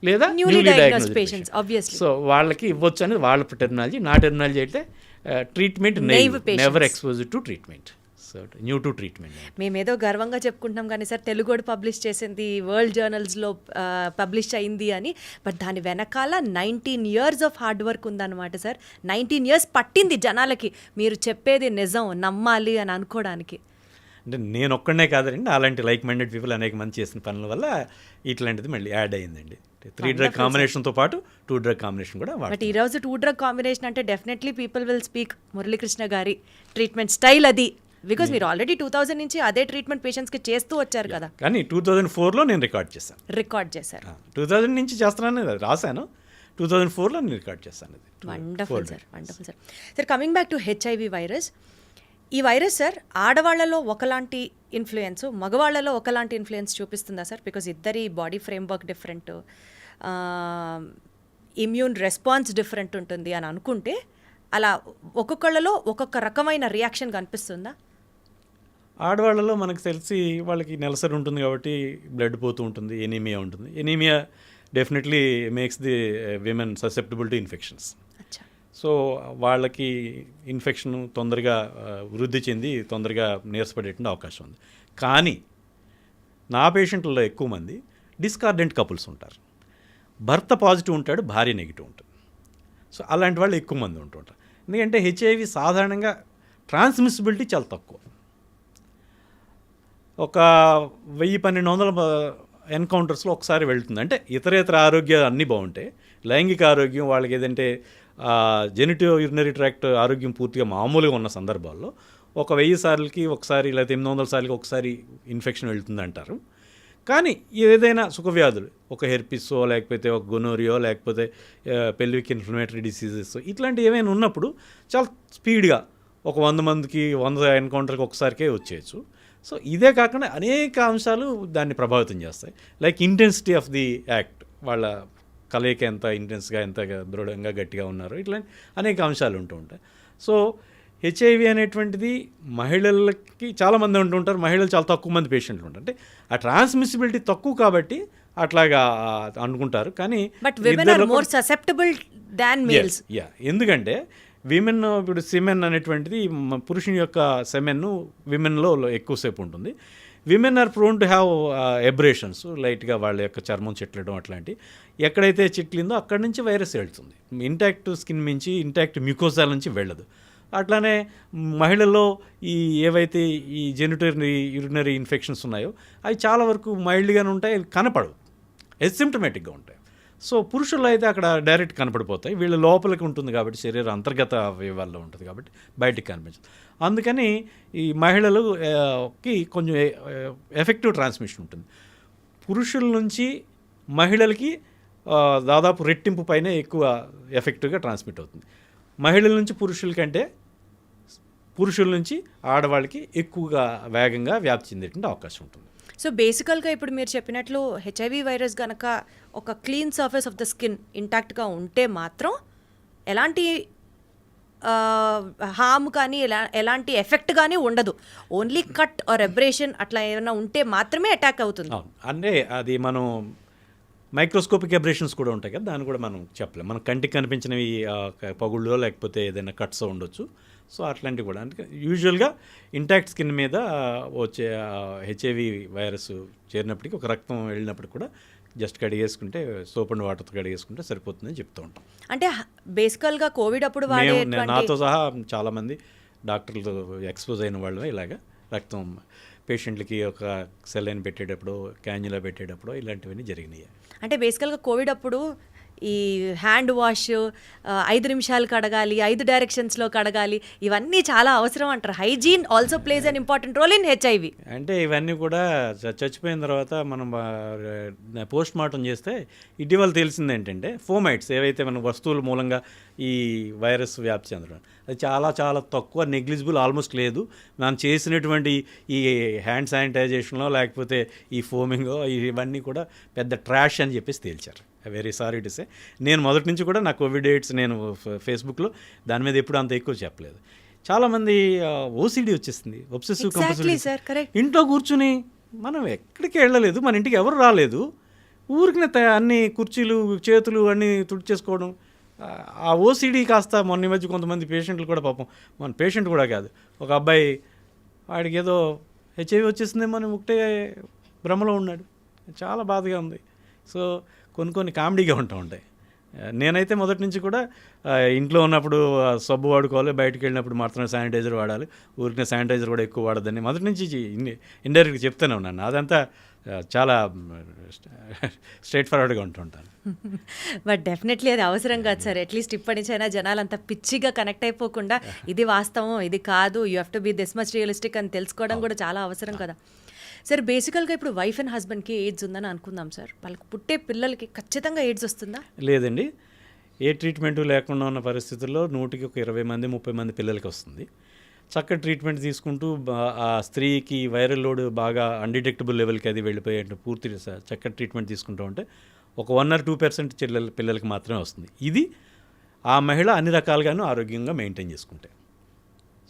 లేదా newly diagnosed patients obviously. So వాళ్ళకి ఇవ్వచ్చు అనేది వాళ్ళ టెర్మినాలజీ. నా టెర్మినాలజీ అయితే treatment never exposed to treatment, so new to treatment. మేమేదో గర్వంగా చెప్పుకుంటున్నాం కానీ సార్ తెలుగుడు పబ్లిష్ చేసింది వరల్డ్ జర్నల్స్లో పబ్లిష్ అయింది అని, బట్ దాని వెనకాల 19 years ఆఫ్ హార్డ్ వర్క్ ఉందన్నమాట సార్. 19 years పట్టింది జనాలకి మీరు చెప్పేది నిజం నమ్మాలి అని అనుకోవడానికి. అంటే నేను ఒక్కడనే కాదండి, అలాంటి లైక్ మైండెడ్ పీపుల్ అనేక మంది చేసిన పనుల వల్ల ఇట్లాంటిది మళ్ళీ యాడ్ అయ్యిందండి. 3 డ్రగ్ కాంబినేషన్తో పాటు 2 డ్రగ్ కాంబినేషన్ కూడా. బట్ ఈరోజు 2 డ్రగ్ కాంబినేషన్ అంటే definitely people will speak Muralikrishna గారి ట్రీట్మెంట్ స్టైల్ అది, బికాజ్ మీరు ఆల్రెడీ 2000 నుంచి అదే ట్రీట్మెంట్ పేషెంట్స్కి చేస్తూ వచ్చారు కదా. కానీ 2004లో నేను రికార్డ్ చేశాను. 2000 నుంచి చేస్తున్నాను, రాశాను. 2004లో నేను రికార్డ్ చేశాను. Wonderful sir. Sir coming back to HIV virus, ఈ వైరస్ సార్ ఆడవాళ్లలో ఒకలాంటి ఇన్ఫ్లుయెన్స్, మగవాళ్లలో ఒకలాంటి ఇన్ఫ్లుయెన్స్ చూపిస్తుందా సార్? బికాజ్ ఇద్దరి body framework different, immune response different ఉంటుంది అని అనుకుంటే అలా ఒక్కొక్కళ్ళలో ఒక్కొక్క రకమైన రియాక్షన్ కనిపిస్తుందా? ఆడవాళ్ళలో మనకు తెలిసి వాళ్ళకి నెలసరి ఉంటుంది కాబట్టి బ్లడ్ పోతూ ఉంటుంది, ఎనీమియా ఉంటుంది. Anaemia definitely makes the women susceptible to infections. So వాళ్ళకి ఇన్ఫెక్షన్ తొందరగా వృద్ధి చెంది తొందరగా నీరసపడేటువంటి అవకాశం ఉంది. కానీ నా పేషెంట్లలో ఎక్కువ మంది డిస్కార్డెంట్ కపుల్స్ ఉంటారు. భర్త పాజిటివ్ ఉంటాడు, భార్య నెగిటివ్ ఉంటుంది. సో అలాంటి వాళ్ళు ఎక్కువ మంది ఉంటుంటారు. ఎందుకంటే హెచ్ఐవి సాధారణంగా ట్రాన్స్మిసిబిలిటీ చాలా తక్కువ. ఒక 1000-1200 ఎన్కౌంటర్స్లో ఒకసారి వెళ్తుంది. అంటే ఇతరేతర ఆరోగ్యాలు అన్నీ బాగుంటాయి, లైంగిక ఆరోగ్యం వాళ్ళకి ఏదంటే జెనిటివ్ యూరినరీ ట్రాక్ట్ ఆరోగ్యం పూర్తిగా మామూలుగా ఉన్న సందర్భాల్లో ఒక 1000 సార్లకి ఒకసారి లేదా 800 సార్లకి ఒకసారి ఇన్ఫెక్షన్ వెళ్తుంది అంటారు. కానీ ఏదైనా సుఖవ్యాధులు, ఒక హెర్పిసో లేకపోతే ఒక గొనోరియో లేకపోతే పెల్విక్ ఇన్ఫ్లమేటరీ డిసీజెస్ ఇట్లాంటివి ఏమైనా ఉన్నప్పుడు చాలా స్పీడ్గా ఒక 100 మందికి 100 ఎన్కౌంటర్కి ఒకసారికే వచ్చేయచ్చు. సో ఇదే కాకుండా అనేక అంశాలు దాన్ని ప్రభావితం చేస్తాయి. Like intensity of the act, వాళ్ళ కలయిక ఎంత ఇంటెన్స్గా ఎంత దృఢంగా గట్టిగా ఉన్నారు, ఇట్లాంటి అనేక అంశాలు ఉంటూ ఉంటాయి. సో హెచ్ఐవి అనేటువంటిది మహిళలకి చాలామంది ఉంటుంటారు, మహిళలు చాలా తక్కువ మంది పేషెంట్లు ఉంటారు. అంటే ఆ ట్రాన్స్మిసిబిలిటీ తక్కువ కాబట్టి అట్లాగా అనుకుంటారు. కానీ ఎందుకంటే విమెన్ ఇప్పుడు సిమెన్ అనేటువంటిది పురుషుని యొక్క సెమెన్ విమెన్లో ఎక్కువసేపు ఉంటుంది. Women are prone to have abrasions, లైట్గా వాళ్ళ యొక్క చర్మం చిట్లడం అట్లాంటి. ఎక్కడైతే చిట్లిందో అక్కడి నుంచి వైరస్ వెళ్తుంది. ఇంటాక్ట్ స్కిన్ నుంచి, ఇంటాక్ట్ మ్యూకోసాల నుంచి వెళ్ళదు. అట్లానే మహిళల్లో ఈ ఏవైతే ఈ యూరినరీ ఇన్ఫెక్షన్స్ ఉన్నాయో అవి చాలా వరకు మైల్డ్గానే ఉంటాయి, కనపడవు, ఎసిమ్టమేటిక్గా ఉంటాయి. సో పురుషుల్లో అయితే అక్కడ డైరెక్ట్ కనపడిపోతాయి. వీళ్ళ లోపలికి ఉంటుంది కాబట్టి, శరీర అంతర్గత అవయవాల్లో ఉంటుంది కాబట్టి బయటికి కనిపించదు. అందుకని ఈ మహిళలకి కొంచెం ఎఫెక్టివ్ ట్రాన్స్మిషన్ ఉంటుంది. పురుషుల నుంచి మహిళలకి దాదాపు రెట్టింపు పైన ఎక్కువ ఎఫెక్టివ్గా ట్రాన్స్మిట్ అవుతుంది. మహిళల నుంచి పురుషుల కంటే పురుషుల నుంచి ఆడవాళ్ళకి ఎక్కువగా వేగంగా వ్యాప్తి చెందేటువంటి అవకాశం ఉంటుంది. సో బేసికల్గా ఇప్పుడు మీరు చెప్పినట్లు హెచ్ఐవి వైరస్ కనుక ఒక clean surface of the skin ఇంటాక్ట్గా ఉంటే మాత్రం ఎలాంటి హామ్ కానీ ఎలాంటి ఎఫెక్ట్ కానీ ఉండదు. ఓన్లీ కట్ ఆర్ ఎబ్రేషన్ అట్లా ఏమైనా ఉంటే మాత్రమే అటాక్ అవుతుంది. అవును, అంటే అది మనం మైక్రోస్కోపిక్ ఎబ్రేషన్స్ కూడా ఉంటాయి కదా, దాన్ని కూడా మనం చెప్పలేం. మన కంటికి కనిపించినవి పగుళ్ళో లేకపోతే ఏదైనా కట్స్ ఉండొచ్చు. సో అట్లాంటివి కూడా అంటే యూజువల్గా ఇంటాక్ట్ స్కిన్ మీద వచ్చే హెచ్ఐవి వైరస్ చేరినప్పటికీ, ఒక రక్తం వెళ్ళినప్పుడు కూడా జస్ట్ కడిగేసుకుంటే, సోప్ అండ్ వాటర్తో కడిగేసుకుంటే సరిపోతుందని చెప్తూ ఉంటాం. అంటే బేసికల్గా కోవిడ్ అప్పుడు నాతో సహా చాలామంది డాక్టర్లు ఎక్స్పోజ్ అయిన వాళ్ళు ఇలాగా రక్తం పేషెంట్లకి ఒక సెలైన్ పెట్టేటప్పుడు, క్యాన్యులా పెట్టేటప్పుడు ఇలాంటివన్నీ జరిగినాయి. అంటే బేసికల్గా కోవిడ్ అప్పుడు ఈ హ్యాండ్ వాష్ 5 నిమిషాలు కడగాలి, 5 డైరెక్షన్స్లో కడగాలి, ఇవన్నీ చాలా అవసరం అంటారు. Hygiene also plays an important role in HIV. అంటే ఇవన్నీ కూడా చచ్చిపోయిన తర్వాత మనం పోస్ట్ మార్టం చేస్తే ఇటీవల తెలిసింది ఏంటంటే, ఫోమైట్స్ ఏవైతే మన వస్తువుల మూలంగా ఈ వైరస్ వ్యాప్తి చెందడం, అది చాలా చాలా తక్కువ, నెగ్లిజిబుల్, ఆల్మోస్ట్ లేదు. మనం చేసినటువంటి ఈ హ్యాండ్ శానిటైజేషన్లో లేకపోతే ఈ ఫోమింగో ఇవన్నీ కూడా పెద్ద ట్రాష్ అని చెప్పేసి తేల్చారు. Very sorry to say. నేను మొదటి నుంచి కూడా నా కోవిడ్ ఎయిడ్స్ నేను ఫేస్బుక్లో దాని మీద ఎప్పుడు అంత ఎక్కువ చెప్పలేదు. చాలామంది ఓసిడి వచ్చేసింది, ఒబ్సెసివ్ కంపల్సివ్. ఇంట్లో కూర్చుని మనం ఎక్కడికి వెళ్ళలేదు, మన ఇంటికి ఎవరు రాలేదు, ఊరికి అన్ని కుర్చీలు చేతులు అన్నీ తుడిచేసుకోవడం. ఆ ఓసిడి కాస్త మొన్న మధ్య కొంతమంది పేషెంట్లు కూడా, పాపం మన పేషెంట్ కూడా కాదు, ఒక అబ్బాయి వాడికి ఏదో హెచ్ఐవి వచ్చేసిందేమో అని ఒకటే భ్రమలో ఉన్నాడు. చాలా బాధగా ఉంది. సో కొన్ని కామెడీగా ఉంటాయి. నేనైతే మొదటి నుంచి కూడా ఇంట్లో ఉన్నప్పుడు సబ్బు వాడుకోవాలి, బయటకు వెళ్ళినప్పుడు మాత్రమే శానిటైజర్ వాడాలి, ఊరికే శానిటైజర్ కూడా ఎక్కువ వాడదని మొదటి నుంచి ఇండైరెక్ట్గా చెప్తూనే ఉన్నాను. అదంతా చాలా స్ట్రైట్ ఫార్వర్డ్గా ఉంటుంటాను. బట్ డెఫినెట్లీ అది అవసరం కాదు సార్. అట్లీస్ట్ ఇప్పటి నుంచి అయినా జనాలు అంతా పిచ్చిగా కనెక్ట్ అయిపోకుండా ఇది వాస్తవం, ఇది కాదు, you have to be this much realistic అని తెలుసుకోవడం కూడా చాలా అవసరం కదా సార్. బేసికల్గా ఇప్పుడు వైఫ్ అండ్ హస్బెండ్కి ఎయిడ్స్ ఉందని అనుకుందాం సార్, వాళ్ళకి పుట్టే పిల్లలకి ఖచ్చితంగా ఎయిడ్స్ వస్తుందా? లేదండి, ఏ ట్రీట్మెంటు లేకుండా ఉన్న పరిస్థితుల్లో 100కి ఒక 20 మంది 30 మంది పిల్లలకి వస్తుంది. చక్కటి ట్రీట్మెంట్ తీసుకుంటూ ఆ స్త్రీకి వైరల్ లోడ్ బాగా అన్డిటెక్టబుల్ లెవెల్కి అది వెళ్ళిపోయే పూర్తి చక్కటి ట్రీట్మెంట్ తీసుకుంటూ ఉంటే ఒక 1 or 2% పిల్లలకి మాత్రమే వస్తుంది. ఇది ఆ మహిళ అన్ని రకాలుగాను ఆరోగ్యంగా మెయింటైన్ చేసుకుంటే.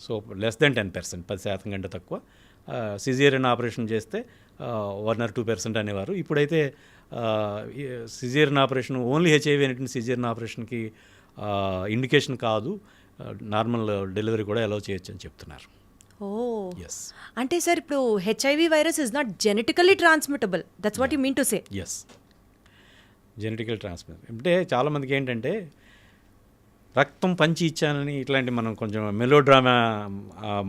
సో లెస్ దెన్ 10%, 10% కంటే తక్కువ. సిజేరియన్ ఆపరేషన్ చేస్తే 1 or 2% అనేవారు. ఇప్పుడైతే సిజేరియన్ ఆపరేషన్ ఓన్లీ హెచ్ఐవి అనేటువంటి సిజేరియన్ ఆపరేషన్కి ఇండికేషన్ కాదు, నార్మల్ డెలివరీ కూడా అలౌ చేయొచ్చు అని చెప్తున్నారు. Oh yes. అంటే సార్ ఇప్పుడు HIV virus is not genetically transmittable, that's what you mean to say? Yes, genetical transmit అంటే చాలామందికి ఏంటంటే రక్తం పంచి ఇచ్చానని ఇట్లాంటి మనం కొంచెం మెలోడ్రామా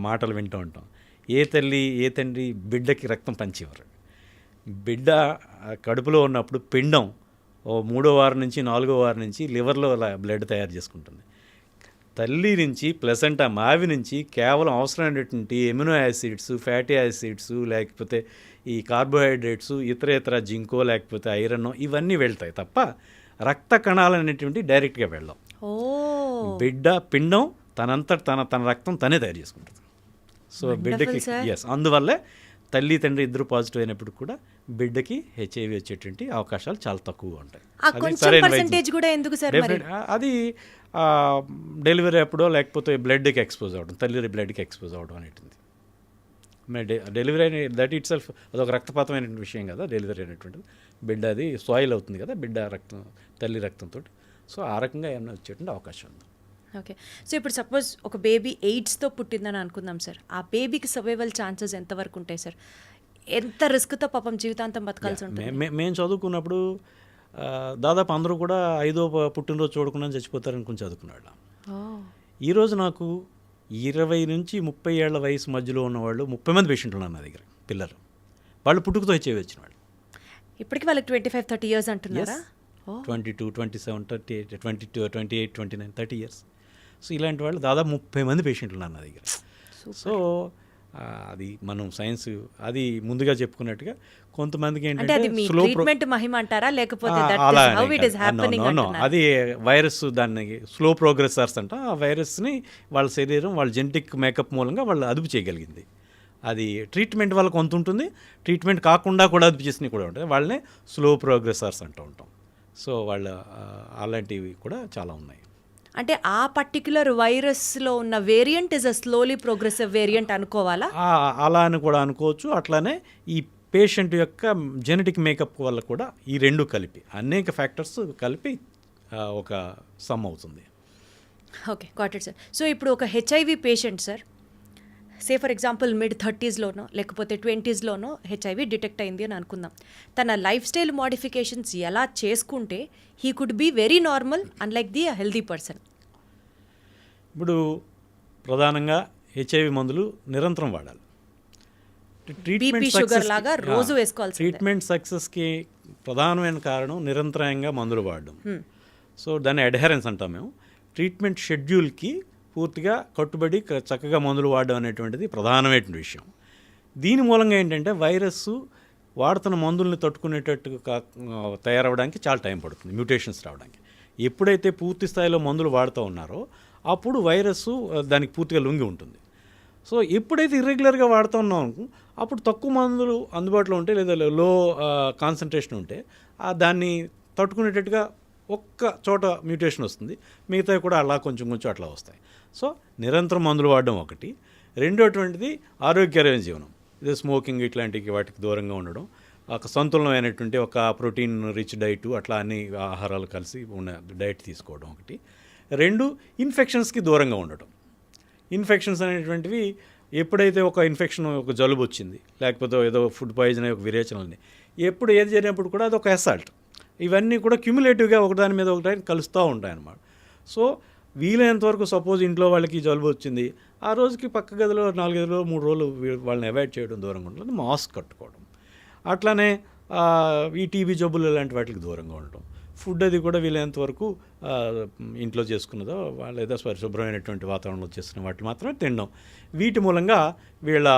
మాటలు వింటూ ఉంటాం. ఏ తల్లి ఏ తండ్రి బిడ్డకి రక్తం పంచేవారు. బిడ్డ కడుపులో ఉన్నప్పుడు పిండం 3వ వారం నుంచి 4వ వారం నుంచి లివర్లో బ్లడ్ తయారు చేసుకుంటుంది. తల్లి నుంచి ప్లసెంటా మావి నుంచి కేవలం అవసరమైనటువంటి ఎమినో యాసిడ్స్, ఫ్యాటీ యాసిడ్స్, లేకపోతే ఈ కార్బోహైడ్రేట్స్, ఇతర జింకో లేకపోతే ఐరన్ ఇవన్నీ వెళ్తాయి తప్ప రక్త కణాలు అనేటువంటి డైరెక్ట్గా వెళ్ళాం. బిడ్డ పిండం తన రక్తం తనే తయారు చేసుకుంటుంది. సో బిడ్డకి అందువల్లే తల్లి తండ్రి ఇద్దరు పాజిటివ్ అయినప్పుడు కూడా బిడ్డకి హెచ్ఐవి వచ్చేటువంటి అవకాశాలు చాలా తక్కువగా ఉంటాయి. అది డెలివరీ అప్పుడో లేకపోతే బ్లడ్కి ఎక్స్పోజ్ అవ్వడం, తల్లి బ్లడ్కి ఎక్స్పోజ్ అవ్వడం అనేటువంటి డెలివరీ అనే దట్ ఇట్ సెల్ఫ్ అదొక రక్తపాతమైనటువంటి విషయం కదా. డెలివరీ అనేటువంటిది బిడ్డ అది సాయిల్ అవుతుంది కదా బిడ్డ రక్తం, తల్లి రక్తంతో. సో ఆ రకంగా ఏమైనా వచ్చేటువంటి అవకాశం ఉంది. ఓకే, సో ఇప్పుడు సపోజ్ ఒక బేబీ ఎయిడ్స్తో పుట్టిందని అనుకుందాం సార్, ఆ బేబీకి సర్వైవల్ ఛాన్సెస్ ఎంతవరకు ఉంటాయి సార్? ఎంత రిస్క్తో పాపం జీవితాంతం బతకాల్సి ఉంటుంది. మేము చదువుకున్నప్పుడు దాదాపు అందరూ కూడా 5వ పుట్టినరోజు చూడకుండా చచ్చిపోతారనుకుని చదువుకున్నాడు. ఈరోజు నాకు 20 నుంచి 30 ఏళ్ల వయసు మధ్యలో ఉన్నవాళ్ళు 30 మంది పేషెంట్లు ఉన్నారు నా దగ్గర, పిల్లలు. వాళ్ళు పుట్టుకతో హెచ్ఐవి వచ్చిన వాళ్ళు. ఇప్పటికి వాళ్ళకి 25-30 years అంటున్నారా? 22, 27, 38, 22, 28, 29, 30 years. సో ఇలాంటి వాళ్ళు దాదాపు 30 మంది పేషెంట్లు ఉన్నారు నా దగ్గర. సో అది మనం సైన్స్ అది ముందుగా చెప్పుకున్నట్టుగా కొంతమందికి ఏంటంటే స్లో మహిమ అంటారా, లేకపోతే అది వైరస్, దాన్ని స్లో ప్రోగ్రెసర్స్ అంట. ఆ వైరస్ని వాళ్ళ శరీరం వాళ్ళ జెనెటిక్ మేకప్ మూలంగా వాళ్ళు అదుపు చేయగలిగింది. అది ట్రీట్మెంట్ వల్ల కొంత ఉంటుంది, ట్రీట్మెంట్ కాకుండా కూడా అదుపు చేసినవి కూడా ఉంటాయి. వాళ్ళనే స్లో ప్రోగ్రెసర్స్ అంటూ ఉంటాం. సో వాళ్ళ అలాంటివి కూడా చాలా ఉన్నాయి. అంటే ఆ పర్టిక్యులర్ వైరస్లో ఉన్న variant is a slowly progressive variant అనుకోవాలా? అలా అని కూడా అనుకోవచ్చు. అట్లానే ఈ పేషెంట్ యొక్క జెనెటిక్ మేకప్ వల్ల కూడా ఈ రెండు కలిపి అనేక ఫ్యాక్టర్స్ కలిపి ఒక సమ్ అవుతుంది. Okay, got it sir. So ఇప్పుడు ఒక HIV patient sir, say for example mid-30sలోనో లేకపోతే 20sలోనో హెచ్ఐవి డిటెక్ట్ అయింది అని అనుకుందాం. తన లైఫ్ స్టైల్ మోడిఫికేషన్స్ ఎలా చేసుకుంటే he could be very normal unlike the healthy person? ఇప్పుడు ప్రధానంగా హెచ్ఐవి మందులు నిరంతరం వాడాలి. షుగర్ లాగా రోజు వేసుకోవాలి. ట్రీట్మెంట్ సక్సెస్కి ప్రధానమైన కారణం నిరంతరంగా మందులు వాడడం. సో దాన్ని అడ్హెరెన్స్ అంటాం మేము. ట్రీట్మెంట్ షెడ్యూల్కి పూర్తిగా కట్టుబడి చక్కగా మందులు వాడడం అనేటువంటిది ప్రధానమైన విషయం. దీని మూలంగా ఏంటంటే వైరస్ వాడుతున్న మందుల్ని తట్టుకునేటట్టు తయారవడానికి చాలా టైం పడుతుంది, మ్యూటేషన్స్ రావడానికి. ఎప్పుడైతే పూర్తి స్థాయిలో మందులు వాడుతూ ఉన్నారో అప్పుడు వైరస్ దానికి పూర్తిగా లొంగి ఉంటుంది. సో ఎప్పుడైతే ఇర్రెగ్యులర్గా వాడుతూ ఉన్నాం అప్పుడు తక్కువ మందులు అందుబాటులో ఉంటే లేదా లో కాన్సన్ట్రేషన్ ఉంటే దాన్ని తట్టుకునేటట్టుగా ఒక్క చోట మ్యూటేషన్ వస్తుంది, మిగతావి కూడా అలా కొంచెం కొంచెం అట్లా వస్తాయి. సో నిరంతరం మందులు వాడడం ఒకటి. రెండోటువంటిది ఆరోగ్యకరమైన జీవనం, ఇది స్మోకింగ్ ఇట్లాంటివి వాటికి దూరంగా ఉండడం, ఒక సంతులనమైనటువంటి ఒక ప్రోటీన్ రిచ్ డైట్ అట్లా అన్ని ఆహారాలు కలిసి ఉన్న డైట్ తీసుకోవడం ఒకటి. రెండు, ఇన్ఫెక్షన్స్కి దూరంగా ఉండటం. ఇన్ఫెక్షన్స్ అనేటువంటివి ఎప్పుడైతే ఒక ఇన్ఫెక్షన్, ఒక జలుబు వచ్చింది లేకపోతే ఏదో ఫుడ్ పాయిజన్ అయ్యి ఒక విరేచనల్ని ఎప్పుడు ఏది జరిగినప్పుడు కూడా అది ఒక అసాల్ట్, ఇవన్నీ కూడా క్యుములేటివ్గా ఒకదాని మీద ఒకటి కలుస్తూ ఉంటాయన్నమాట. సో వీలైనంత వరకు సపోజ్ ఇంట్లో వాళ్ళకి జలుబు వచ్చింది, ఆ రోజుకి పక్క గదిలో 4 గదిలో 3 రోజులు వాళ్ళని అవాయిడ్ చేయడం, దూరంగా ఉండడం, మాస్క్ కట్టుకోవడం. అట్లానే ఈ టీబీ జబ్బులు ఇలాంటి వాటికి దూరంగా ఉండటం. ఫుడ్ అది కూడా వీలైనంత వరకు ఇంట్లో చేసుకున్నదో లేదా పరిశుభ్రమైనటువంటి వాతావరణంలో చేస్తున్న వాటిని మాత్రమే తినడం. వీటి మూలంగా వీళ్ళ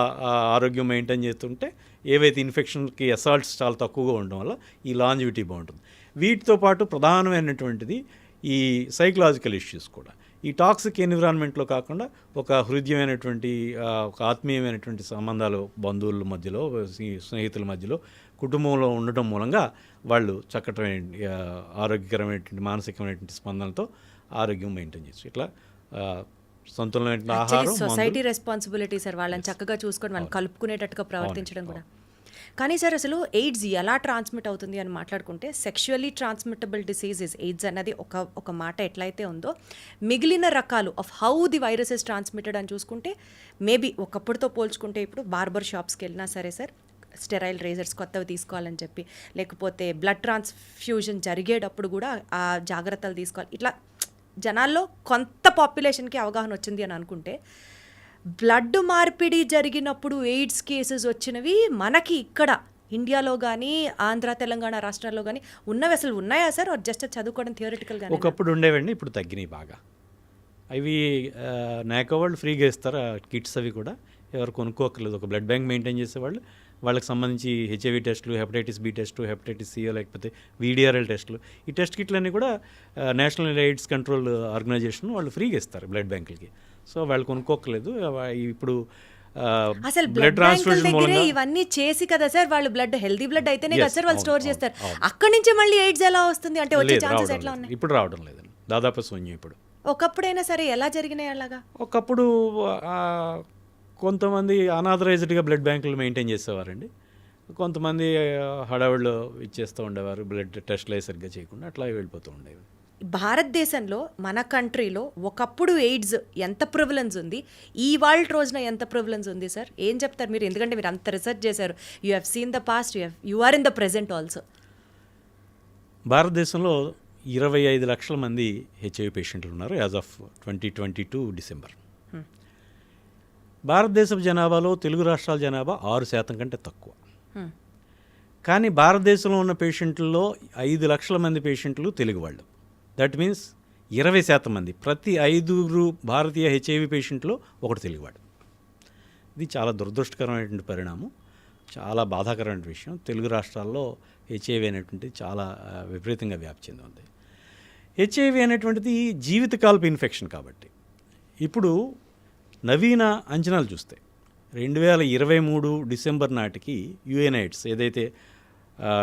ఆరోగ్యం మెయింటైన్ చేస్తుంటే ఏవైతే ఇన్ఫెక్షన్కి అసాల్ట్స్ చాలా తక్కువగా ఉండడం వల్ల ఈ లాంజివిటీ బాగుంటుంది. వీటితో పాటు ప్రధానమైనటువంటిది ఈ సైకలాజికల్ ఇష్యూస్ కూడా. ఈ టాక్సిక్ ఎన్విరాన్మెంట్లో కాకుండా ఒక హృదయమైనటువంటి ఒక ఆత్మీయమైనటువంటి సంబంధాలు బంధువుల మధ్యలో, స్నేహితుల మధ్యలో, కుటుంబంలో ఉండటం మూలంగా వాళ్ళు చక్కటమైన ఆరోగ్యకరమైనటువంటి మానసికమైనటువంటి స్పందనలతో ఆరోగ్యం మెయింటైన్ చేయొచ్చు. ఇట్లా సంతులమైన ఆహారం, సొసైటీ రెస్పాన్సిబిలిటీ సార్, వాళ్ళని చక్కగా చూసుకొని వాళ్ళని కలుపుకునేటట్టుగా ప్రవర్తించడం కూడా. కానీ సార్ అసలు ఎయిడ్స్ ఎలా ట్రాన్స్మిట్ అవుతుంది అని మాట్లాడుకుంటే sexually transmittable disease is AIDS అన్నది ఒక మాట ఎట్లయితే ఉందో, మిగిలిన రకాలు of how the virus is transmitted అని చూసుకుంటే మేబీ ఒకప్పుడుతో పోల్చుకుంటే ఇప్పుడు బార్బర్ షాప్స్కి వెళ్ళినా సరే సార్ స్టెరైల్ రేజర్స్ కొత్తవి తీసుకోవాలని చెప్పి, లేకపోతే బ్లడ్ ట్రాన్స్ఫ్యూజన్ జరిగేటప్పుడు కూడా ఆ జాగ్రత్తలు తీసుకోవాలి. ఇట్లా జనాల్లో కొంత పాపులేషన్కి అవగాహన వచ్చింది అని అనుకుంటే, బ్లడ్ మార్పిడి జరిగినప్పుడు ఎయిడ్స్ కేసెస్ వచ్చినవి మనకి ఇక్కడ ఇండియాలో కానీ ఆంధ్ర తెలంగాణ రాష్ట్రాల్లో కానీ ఉన్నవి అసలు ఉన్నాయా సార్? జస్ట్ చదువుకోవడం థియరిటికల్గా? ఒకప్పుడు ఉండేవండి, ఇప్పుడు తగ్గినాయి బాగా. అవి నాకో వాళ్ళు ఫ్రీగా ఇస్తారు కిట్స్, అవి కూడా ఎవరు కొనుక్కోకర్లేదు. ఒక బ్లడ్ బ్యాంక్ మెయింటైన్ చేసేవాళ్ళు, వాళ్ళకి సంబంధించి హెచ్ఐవి టెస్టులు, hepatitis B test, hepatitis C, లేకపోతే VDRL టెస్టులు, ఈ టెస్ట్ కిట్లన్నీ కూడా నేషనల్ ఎయిడ్స్ కంట్రోల్ ఆర్గనైజేషన్ వాళ్ళు ఫ్రీగా ఇస్తారు బ్లడ్ బ్యాంకులకి. సో వాళ్ళు కొనుక్కోకలేదు. ఇప్పుడు అసలు బ్లడ్ ట్రాన్స్ఫ్యూజన్ దగ్గరే ఇవన్నీ చేసి కదా సార్ వాళ్ళు బ్లడ్ హెల్దీ బ్లడ్ అయితేనే కదా సార్ వాళ్ళు స్టోర్ చేస్తారు. అక్కడి నుంచి మళ్ళీ ఎయిడ్స్ ఎలా వస్తుంది అంటే వచ్చే ఛాన్సెస్ ఎట్లా ఉన్నాయి? ఇప్పుడు రావడం లేదండి, దాదాపు శూన్యం. ఇప్పుడు ఒకప్పుడైనా సరే ఎలా జరిగినాయి అలాగా? ఒకప్పుడు కొంతమంది అనాథరైజ్డ్గా బ్లడ్ బ్యాంకులు మెయింటైన్ చేసేవారండి. కొంతమంది హడావుడిలో ఇచ్చేస్తూ ఉండేవారు, బ్లడ్ టెస్ట్లు సరిగ్గా చేయకుండా అట్లా వెళ్ళిపోతూ ఉండేవి. భారతదేశంలో మన కంట్రీలో ఒకప్పుడు ఎయిడ్స్ ఎంత ప్రివిలెన్స్ ఉంది, ఇవాళ రోజున ఎంత ప్రివిలెన్స్ ఉంది సార్? ఏం చెప్తారు మీరు? ఎందుకంటే మీరు అంత రీసెర్చ్ చేశారు, you have seen the past, you are in the present also. భారతదేశంలో 25 లక్షల మంది హెచ్ఐవి పేషెంట్లు ఉన్నారు యాజ్ ఆఫ్ 2022 డిసెంబర్. భారతదేశపు జనాభాలో తెలుగు రాష్ట్రాల జనాభా 6% కంటే తక్కువ. కానీ భారతదేశంలో ఉన్న పేషెంట్లలో 5 లక్షల మంది పేషెంట్లు తెలుగు వాళ్ళు. దట్ మీన్స్ 20% మంది, ప్రతి 5 భారతీయ హెచ్ఐవి పేషెంట్లో ఒకటి తెలుగువాడు. ఇది చాలా దురదృష్టకరమైనటువంటి పరిణామం, చాలా బాధాకరమైన విషయం. తెలుగు రాష్ట్రాల్లో హెచ్ఐవి అనేటువంటిది చాలా విపరీతంగా వ్యాప్తి చెంది ఉంది. హెచ్ఐవి అనేటువంటిది జీవితకాలపు ఇన్ఫెక్షన్ కాబట్టి ఇప్పుడు నవీన అంచనాలు చూస్తే 2023 డిసెంబర్ నాటికి యుఎన్ఐడ్స్ ఏదైతే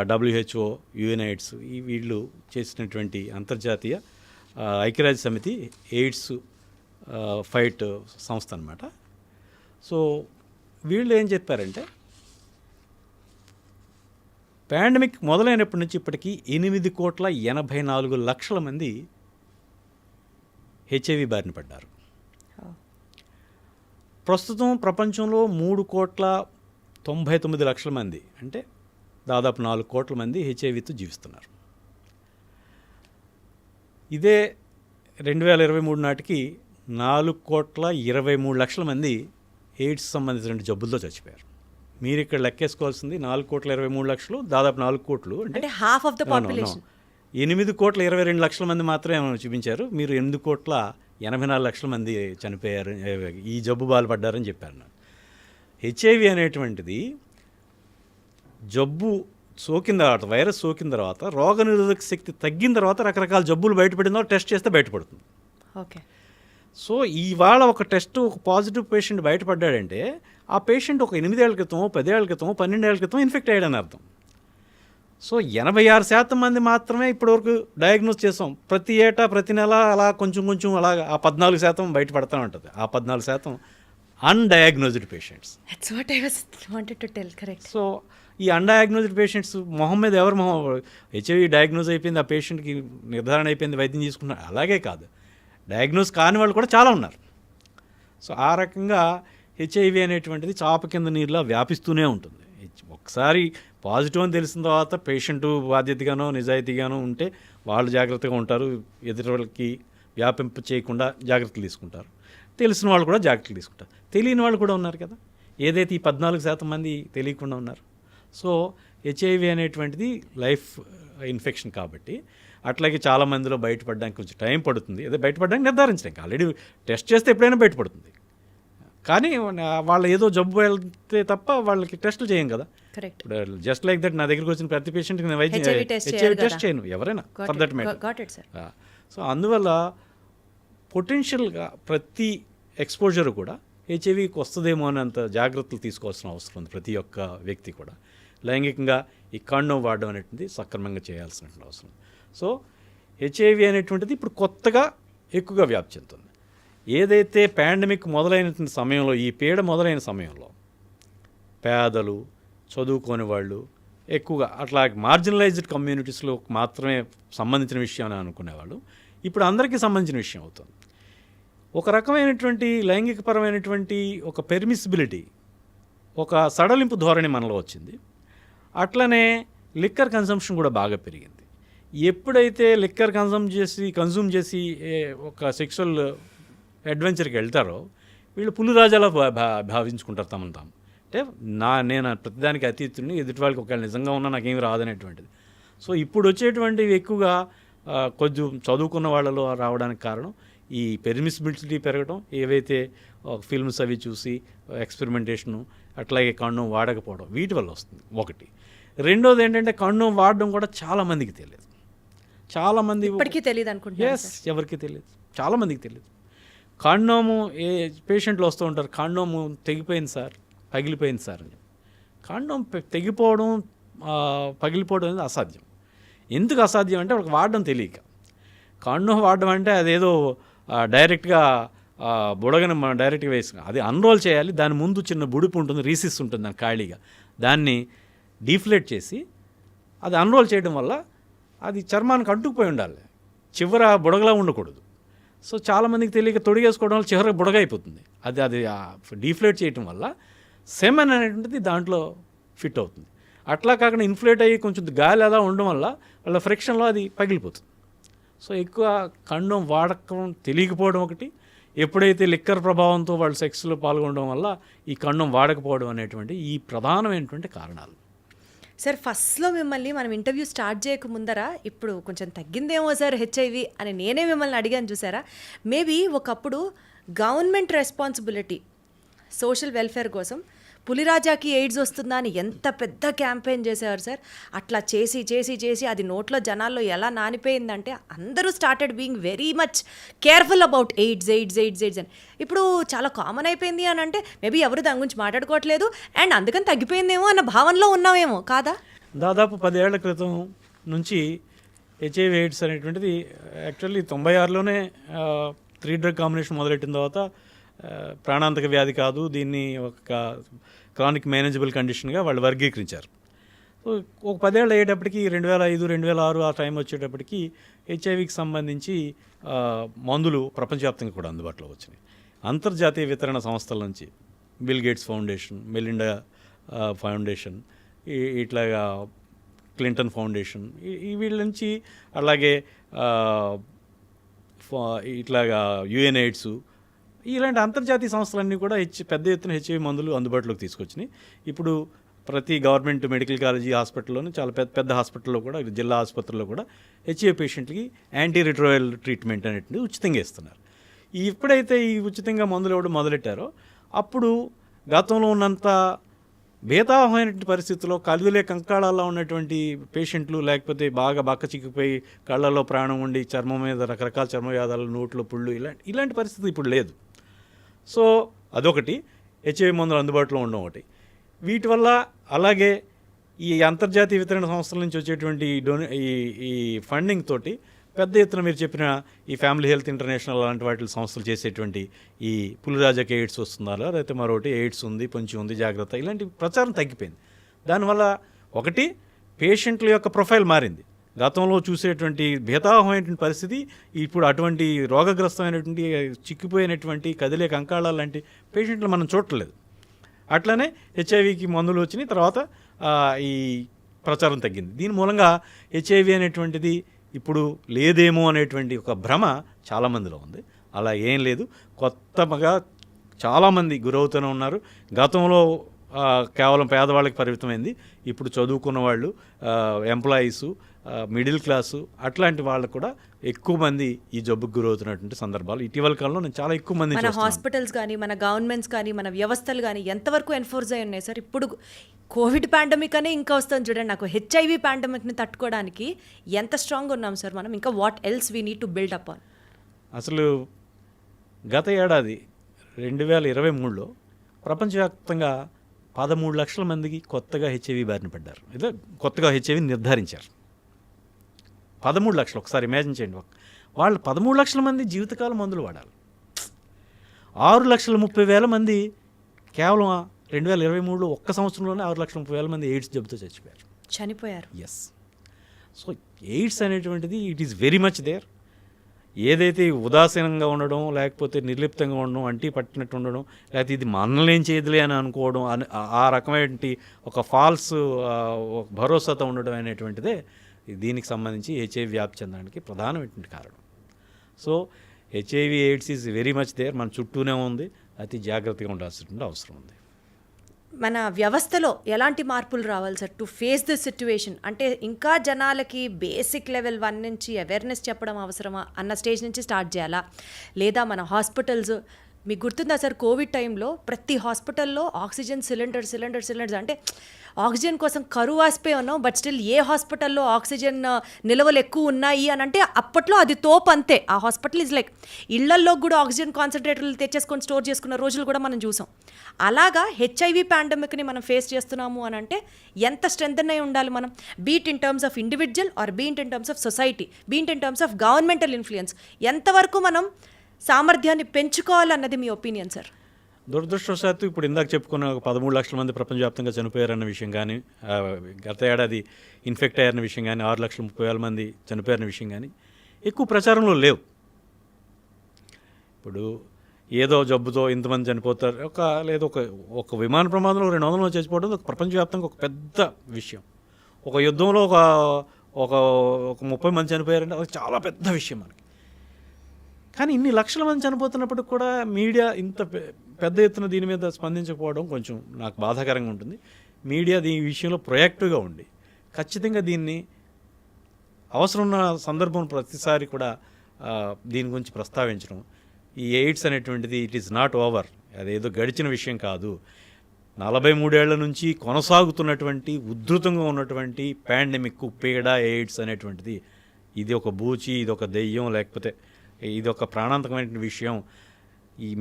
WHO, యుఎన్ఐడ్స్ వీళ్ళు చేసినటువంటి అంతర్జాతీయ ఐక్యరాజ్య సమితి ఎయిడ్స్ ఫైట్ సంస్థ అన్నమాట. సో వీళ్ళు ఏం చెప్పారంటే పాండమిక్ మొదలైనప్పటి నుంచి ఇప్పటికీ 8,84,00,000 మంది హెచ్ఐవి బారిన పడ్డారు. ప్రస్తుతం ప్రపంచంలో 3,99,00,000 మంది, అంటే దాదాపు 4 కోట్ల మంది హెచ్ఐవితో జీవిస్తున్నారు. ఇదే 2023 నాటికి 4,23,00,000 మంది ఎయిడ్స్ సంబంధించిన జబ్బులతో చచ్చిపోయారు. మీరు ఇక్కడ లెక్కేసుకోవాల్సింది 4,23,00,000 దాదాపు 4 కోట్లు అంటే హాఫ్ ఆఫ్ ద పాపులేషన్. 8,22,00,000 మంది మాత్రమే చూపించారు. మీరు 8,84,00,000 మంది చనిపోయారు, ఈ జబ్బు బాధపడ్డారని చెప్పారు. హెచ్ఐవి అనేటువంటిది జబ్బు సోకిన తర్వాత, వైరస్ సోకిన తర్వాత, రోగనిరోధక శక్తి తగ్గిన తర్వాత రకరకాల జబ్బులు బయటపడిందో టెస్ట్ చేస్తే బయటపడుతుంది. ఓకే. సో ఇవాళ ఒక టెస్ట్, ఒక పాజిటివ్ పేషెంట్ బయటపడ్డాడంటే ఆ పేషెంట్ ఒక 8 ఏళ్ల క్రితం, 10 ఏళ్ల క్రితం, 12 ఏళ్ల క్రితం ఇన్ఫెక్ట్ అయ్యాడని అర్థం. సో 86% మంది మాత్రమే ఇప్పటివరకు డయాగ్నోస్ చేసాం. ప్రతి ఏటా, ప్రతి నెల అలా కొంచెం కొంచెం అలా ఆ 14% బయటపడతా ఉంటుంది. ఆ 14% undiagnosed patients. That's what I wanted to tell. Correct. So ఈ అన్డయాగ్నోజ్డ్ పేషెంట్స్ మొహం మీద ఎవరు మొహం, హెచ్ఐవి డయాగ్నోజ్ అయిపోయింది, ఆ పేషెంట్కి నిర్ధారణ అయిపోయింది, వైద్యం తీసుకున్నారు, అలాగే కాదు, డయాగ్నోజ్ కాని వాళ్ళు కూడా చాలా ఉన్నారు. సో ఆ రకంగా హెచ్ఐవి అనేటువంటిది చాప కింద నీరులా వ్యాపిస్తూనే ఉంటుంది. ఒకసారి పాజిటివ్ అని తెలిసిన తర్వాత పేషెంటు బాధ్యతగానో నిజాయితీగానో ఉంటే వాళ్ళు జాగ్రత్తగా ఉంటారు, ఎదుటి వాళ్ళకి వ్యాపింప చేయకుండా జాగ్రత్తలు తీసుకుంటారు. తెలిసిన వాళ్ళు కూడా జాగ్రత్తలు తీసుకుంటారు. తెలియని వాళ్ళు కూడా ఉన్నారు కదా, ఏదైతే ఈ 14% మంది తెలియకుండా ఉన్నారు. సో హెచ్ఐవి అనేటువంటిది లైఫ్ ఇన్ఫెక్షన్ కాబట్టి అట్లాగే చాలా మందిలో బయటపడడానికి కొంచెం టైం పడుతుంది. అదే బయటపడడానికి నిర్ధారించడానికి ఆల్రెడీ టెస్ట్ చేస్తే ఎప్పుడైనా బయటపడుతుంది. కానీ వాళ్ళు ఏదో జబ్బు వెళ్తే తప్ప వాళ్ళకి టెస్టులు చేయం కదా. కరెక్ట్. జస్ట్ లైక్ దట్ నా దగ్గరికి వచ్చిన ప్రతి పేషెంట్కి నేను వైద్యం హెచ్ఐవి టెస్ట్ చేయను, ఎవరైనా ఫర్ దట్ మ్యాటర్. సో అందువల్ల పొటెన్షియల్గా ప్రతి ఎక్స్పోజర్ కూడా హెచ్ఐవికి వస్తుందేమో అనేంత జాగ్రత్తలు తీసుకోవాల్సిన అవసరం ఉంది ప్రతి ఒక్క వ్యక్తి కూడా. లైంగికంగా ఈ కాండోమ్ వాడడం అనేటువంటిది సక్రమంగా చేయాల్సినటువంటి అవసరం. సో హెచ్ఐవి అనేటువంటిది ఇప్పుడు కొత్తగా ఎక్కువగా వ్యాప్తి చెందుతుంది. ఏదైతే పాండమిక్ మొదలైన సమయంలో, ఈ పీడ మొదలైన సమయంలో పేదలు, చదువుకోని వాళ్ళు ఎక్కువగా అట్లా మార్జినలైజ్డ్ కమ్యూనిటీస్లో మాత్రమే సంబంధించిన విషయం అని అనుకునేవాళ్ళు ఇప్పుడు అందరికీ సంబంధించిన విషయం అవుతుంది. ఒక రకమైనటువంటి లైంగికపరమైనటువంటి ఒక పెర్మిసిబిలిటీ, ఒక సడలింపు ధోరణి మనలో వచ్చింది. అట్లనే లిక్కర్ కన్సంప్షన్ కూడా బాగా పెరిగింది. ఎప్పుడైతే లిక్కర్ కన్జ్యూమ్ చేసి ఒక సెక్షువల్ అడ్వెంచర్కి వెళ్తారో వీళ్ళు పులిరాజాలా భావించుకుంటారు తమను తాము. అంటే నేను ప్రతిదానికి అతీతుడిని, ఎదుటి వాళ్ళకి ఒకవేళ నిజంగా ఉన్నా నాకేమి రాదనేటువంటిది. సో ఇప్పుడు వచ్చేటువంటివి ఎక్కువగా కొంచెం చదువుకున్న వాళ్ళలో రావడానికి కారణం ఈ పెర్మిసిబిలిటీ పెరగడం, ఏవైతే ఫిల్మ్స్ అవి చూసి ఎక్స్పెరిమెంటేషను, అట్లాగే కాండోమ్ వాడకపోవడం, వీటి వల్ల వస్తుంది ఒకటి. రెండోది ఏంటంటే కాండోమ్ వాడడం కూడా చాలామందికి తెలియదు. చాలామంది ఇప్పటికీ తెలియదు అనుకుంటున్నారు. ఎవరికి తెలియదు, చాలామందికి తెలియదు. కాండోము ఏ పేషెంట్లు వస్తూ ఉంటారు, కాండోము తెగిపోయింది సార్, పగిలిపోయింది సార్ అని. కాండోమ్ తెగిపోవడం, పగిలిపోవడం అనేది అసాధ్యం. ఎందుకు అసాధ్యం అంటే వాళ్ళకి వాడడం తెలియక. కాండోమ్ వాడడం అంటే అదేదో డైరెక్ట్గా బుడగను మనం డైరెక్ట్గా వేసుకుని అది అన్రోల్ చేయాలి. దాని ముందు చిన్న బుడిపు ఉంటుంది, రీసిస్ ఉంటుంది దాని ఖాళీగా, దాన్ని డీఫ్లేట్ చేసి అది అన్రోల్ చేయడం వల్ల అది చర్మానికి అంటుకుపోయి ఉండాలి. చివర బుడగలా ఉండకూడదు. సో చాలామందికి తెలియక తొడిగేసుకోవడం వల్ల చివరికి బుడగ అయిపోతుంది. అది డీఫ్లేట్ చేయటం వల్ల సెమెన్ అనేటువంటిది దాంట్లో ఫిట్ అవుతుంది. అట్లా కాకుండా ఇన్ఫ్లేట్ అయ్యి కొంచెం గాలి అలా ఉండడం వల్ల వాళ్ళ ఫ్రిక్షన్లో అది పగిలిపోతుంది. సో ఎక్కువ కండోమ్ వాడకం తెలియకపోవడం ఒకటి, ఎప్పుడైతే లిక్కర్ ప్రభావంతో వాళ్ళు సెక్స్లో పాల్గొనడం వల్ల ఈ కండోమ్ వాడకపోవడం అనేటువంటి ఈ ప్రధానమైనటువంటి కారణాలు. సార్ ఫస్ట్లో మిమ్మల్ని మనం ఇంటర్వ్యూ స్టార్ట్ చేయక ముందర ఇప్పుడు కొంచెం తగ్గిందేమో సార్ హెచ్ఐవి అని నేనే మిమ్మల్ని అడిగాను చూసారా. మేబీ ఒకప్పుడు గవర్నమెంట్ రెస్పాన్సిబిలిటీ సోషల్ వెల్ఫేర్ కోసం పులిరాజాకి ఎయిడ్స్ వస్తుందా అని ఎంత పెద్ద క్యాంపెయిన్ చేసేవారు సార్. అట్లా చేసి చేసి చేసి అది నోట్లో జనాల్లో ఎలా నానిపోయిందంటే అందరూ started being very much careful about AIDS AIDS AIDS AIDS అని. ఇప్పుడు చాలా కామన్ అయిపోయింది అని అంటే మేబీ ఎవరు దాని గురించి మాట్లాడుకోవట్లేదు అండ్ అందుకని తగ్గిపోయిందేమో అన్న భావనలో ఉన్నామేమో కాదా. దాదాపు 10 ఏళ్ల క్రితం నుంచి హెచ్ఐవి ఎయిడ్స్ అనేటువంటిది యాక్చువల్లీ 96లోనే 3 డ్రగ్ కాంబినేషన్ మొదలెట్టిన తర్వాత ప్రాణాంతక వ్యాధి కాదు, దీన్ని ఒక క్రానిక్ మేనేజబుల్ కండిషన్గా వాళ్ళు వర్గీకరించారు. సో ఒక 10 ఏళ్ళు అయ్యేటప్పటికి 2005, 2006 ఆ టైం వచ్చేటప్పటికి హెచ్ఐవికి సంబంధించి మందులు ప్రపంచవ్యాప్తంగా కూడా అందుబాటులో వచ్చినాయి. అంతర్జాతీయ వితరణ సంస్థల నుంచి bill gates foundation, Melinda foundation, ఇట్లాగా క్లింటన్ ఫౌండేషన్, వీళ్ళ నుంచి అలాగే ఇట్లాగా యుఎన్ ఎయిడ్స్, ఇలాంటి అంతర్జాతీయ సంస్థలన్నీ కూడా పెద్ద ఎత్తున హెచ్ఐవి మందులు అందుబాటులోకి తీసుకొచ్చినాయి. ఇప్పుడు ప్రతి గవర్నమెంట్ మెడికల్ కాలేజీ హాస్పిటల్లోనూ చాలా పెద్ద పెద్ద హాస్పిటల్లో కూడా, జిల్లా ఆసుపత్రుల్లో కూడా హెచ్ఐవి పేషెంట్లకి యాంటీ రిట్రోవైరల్ ట్రీట్మెంట్ అనేటువంటిది ఉచితంగా ఇస్తున్నారు. ఎప్పుడైతే ఈ ఉచితంగా మందులు ఇవ్వడం మొదలెట్టారో అప్పుడు గతంలో ఉన్నంత భేతావహమైనటువంటి పరిస్థితుల్లో కలుగులే కంకాళాల్లో ఉన్నటువంటి పేషెంట్లు, లేకపోతే బాగా బక్క చిక్కిపోయి కళ్ళల్లో ప్రాణం ఉండి చర్మం మీద రకరకాల చర్మ వ్యాధాలు, నోట్లో పుళ్ళు, ఇలాంటి పరిస్థితి ఇప్పుడు లేదు. సో అదొకటి, హెచ్ఐవి మందులు అందుబాటులో ఉండడం ఒకటి. వీటి వల్ల అలాగే ఈ అంతర్జాతీయ వితరణ సంస్థల నుంచి వచ్చేటువంటి ఈ ఫండింగ్ తోటి పెద్ద ఎత్తున మీరు చెప్పిన ఈ ఫ్యామిలీ హెల్త్ ఇంటర్నేషనల్ అలాంటి వాటి సంస్థలు చేసేటువంటి ఈ పులిరాజాకి ఎయిడ్స్ వస్తుందా, లేకపోతే మరొకటి ఎయిడ్స్ ఉంది, పొంచి ఉంది, జాగ్రత్త, ఇలాంటి ప్రచారం తగ్గిపోయింది. దానివల్ల ఒకటి పేషెంట్ల యొక్క ప్రొఫైల్ మారింది. గతంలో చూసేటువంటి భేతావహమైనటువంటి పరిస్థితి ఇప్పుడు అటువంటి రోగగ్రస్తమైనటువంటి చిక్కిపోయినటువంటి కదిలే కంకాళాల లాంటి పేషెంట్లు మనం చూడట్లేదు. అట్లనే హెచ్ఐవికి మందులు వచ్చినాయి, తర్వాత ఈ ప్రచారం తగ్గింది. దీని మూలంగా హెచ్ఐవి అనేటువంటిది ఇప్పుడు లేదేమో అనేటువంటి ఒక భ్రమ చాలామందిలో ఉంది. అలా ఏం లేదు, కొత్తగా చాలామంది గురవుతూనే ఉన్నారు. గతంలో కేవలం పేదవాళ్ళకి పరిమితమైంది, ఇప్పుడు చదువుకున్న వాళ్ళు, ఎంప్లాయీసు, మిడిల్ క్లాసు, అట్లాంటి వాళ్ళకు కూడా ఎక్కువ మంది ఈ జబ్బుకు గురవుతున్నటువంటి సందర్భాలు ఇటీవల కాలంలో నేను చాలా ఎక్కువ మంది. మన హాస్పిటల్స్ కానీ, మన గవర్నమెంట్స్ కానీ, మన వ్యవస్థలు కానీ ఎంతవరకు ఎన్ఫోర్స్ అయి ఉన్నాయి సార్? ఇప్పుడు కోవిడ్ పాండమిక్ అనే ఇంకా వస్తుంది చూడండి, నాకు హెచ్ఐవి పాండమిక్ని తట్టుకోవడానికి ఎంత స్ట్రాంగ్ ఉన్నాం సార్ మనం? ఇంకా what else we need to build up on? అసలు గత ఏడాది 2023లో ప్రపంచవ్యాప్తంగా 13 లక్షల మందికి కొత్తగా హెచ్ఐవి బారిన పడ్డారు. ఏదో కొత్తగా హెచ్ఐవి నిర్ధారించారు. 13 లక్షలు, ఒకసారి ఇమాజిన్ చేయండి. వాళ్ళు 13 లక్షల మంది జీవితకాలం మందులు వాడాలి. 6,30,000 మంది కేవలం 2023లో ఒక్క సంవత్సరంలోనే 6,30,000 మంది ఎయిడ్స్ జబ్బుతో చనిపోయారు. ఎస్. సో ఎయిడ్స్ అనేటువంటిది it is very much there. ఏదైతే ఉదాసీనంగా ఉండడం, లేకపోతే నిర్లిప్తంగా ఉండడం, అంటీ పట్టినట్టు ఉండడం, లేకపోతే ఇది మనల్ని ఏం చేయదులే అని అనుకోవడం, ఆ రకమైన ఒక ఫాల్స్ భరోసాతో ఉండడం అనేటువంటిదే దీనికి సంబంధించి హెచ్ఐవి వ్యాప్తి చెందడానికి ప్రధానమైనటువంటి కారణం. So HIV AIDS is very much there, మన చుట్టూనే ఉంది, అతి జాగ్రత్తగా ఉండాల్సినటువంటి అవసరం ఉంది. మన వ్యవస్థలో ఎలాంటి మార్పులు రావాలి sir to face this situation? అంటే ఇంకా జనాలకి బేసిక్ లెవెల్ 1 నుంచి అవేర్నెస్ చెప్పడం అవసరమా అన్న స్టేజ్ నుంచి స్టార్ట్ చేయాలా? లేదా మన హాస్పిటల్స్, మీకు గుర్తుందా సార్ కోవిడ్ టైంలో ప్రతి హాస్పిటల్లో ఆక్సిజన్ సిలిండర్స్ అంటే ఆక్సిజన్ కోసం కరువు ఆసిపోయి ఉన్నాం, బట్ స్టిల్ ఏ హాస్పిటల్లో ఆక్సిజన్ నిల్వలు ఎక్కువ ఉన్నాయి అని అంటే అప్పట్లో అది తోపు అంతే. ఆ హాస్పిటల్ ఈజ్ లైక్ ఇళ్లల్లో కూడా ఆక్సిజన్ కాన్సన్ట్రేటర్లు తెచ్చేసుకొని స్టోర్ చేసుకున్న రోజులు కూడా మనం చూసాం. అలాగా హెచ్ఐవి పాండమిక్ని మనం ఫేస్ చేస్తున్నాము అని అంటే ఎంత స్ట్రెంగ్త్ అయి ఉండాలి మనం? Be it in terms of individual or be it in terms of society, be it in terms of governmental influence, ఎంతవరకు మనం సామర్థ్యాన్ని పెంచుకోవాలన్నది మీ ఒపీనియన్ సార్? దురదృష్టవశాత్తు ఇప్పుడు ఇందాక చెప్పుకున్న 13 లక్షల మంది ప్రపంచవ్యాప్తంగా చనిపోయారన్న విషయం కానీ, గత ఏడాది ఇన్ఫెక్ట్ అయ్యారన్న విషయం కానీ, 6,30,000 మంది చనిపోయారన్న విషయం కానీ, ఎక్కువ ప్రచారంలో లేవు. ఇప్పుడు ఏదో జబ్బుతో ఇంతమంది చనిపోతారు, ఒక విమాన ప్రమాదంలో 200 మంది చచ్చిపోవడం ఒక ప్రపంచవ్యాప్తంగా ఒక పెద్ద విషయం. ఒక యుద్ధంలో ఒక 30 మంది చనిపోయారంటే అది చాలా పెద్ద విషయం మనకి. కానీ ఇన్ని లక్షల మంది చనిపోతున్నప్పుడు కూడా మీడియా ఇంత పెద్ద ఎత్తున దీని మీద స్పందించకపోవడం కొంచెం నాకు బాధాకరంగా ఉంటుంది. మీడియా దీని విషయంలో ప్రొయాక్టివ్గా ఉండి ఖచ్చితంగా దీన్ని అవసరం ఉన్న సందర్భం ప్రతిసారి కూడా దీని గురించి ప్రస్తావించడం. ఈ ఎయిడ్స్ అనేటువంటిది ఇట్ ఈస్ నాట్ ఓవర్, అదేదో గడిచిన విషయం కాదు. 43 ఏళ్ల నుంచి కొనసాగుతున్నటువంటి ఉధృతంగా ఉన్నటువంటి పాండమిక్ పీడ ఎయిడ్స్ అనేటువంటిది ఇది ఒక బూచి, ఇది ఒక దెయ్యం, లేకపోతే ఇది ఒక ప్రాణాంతకమైన విషయం.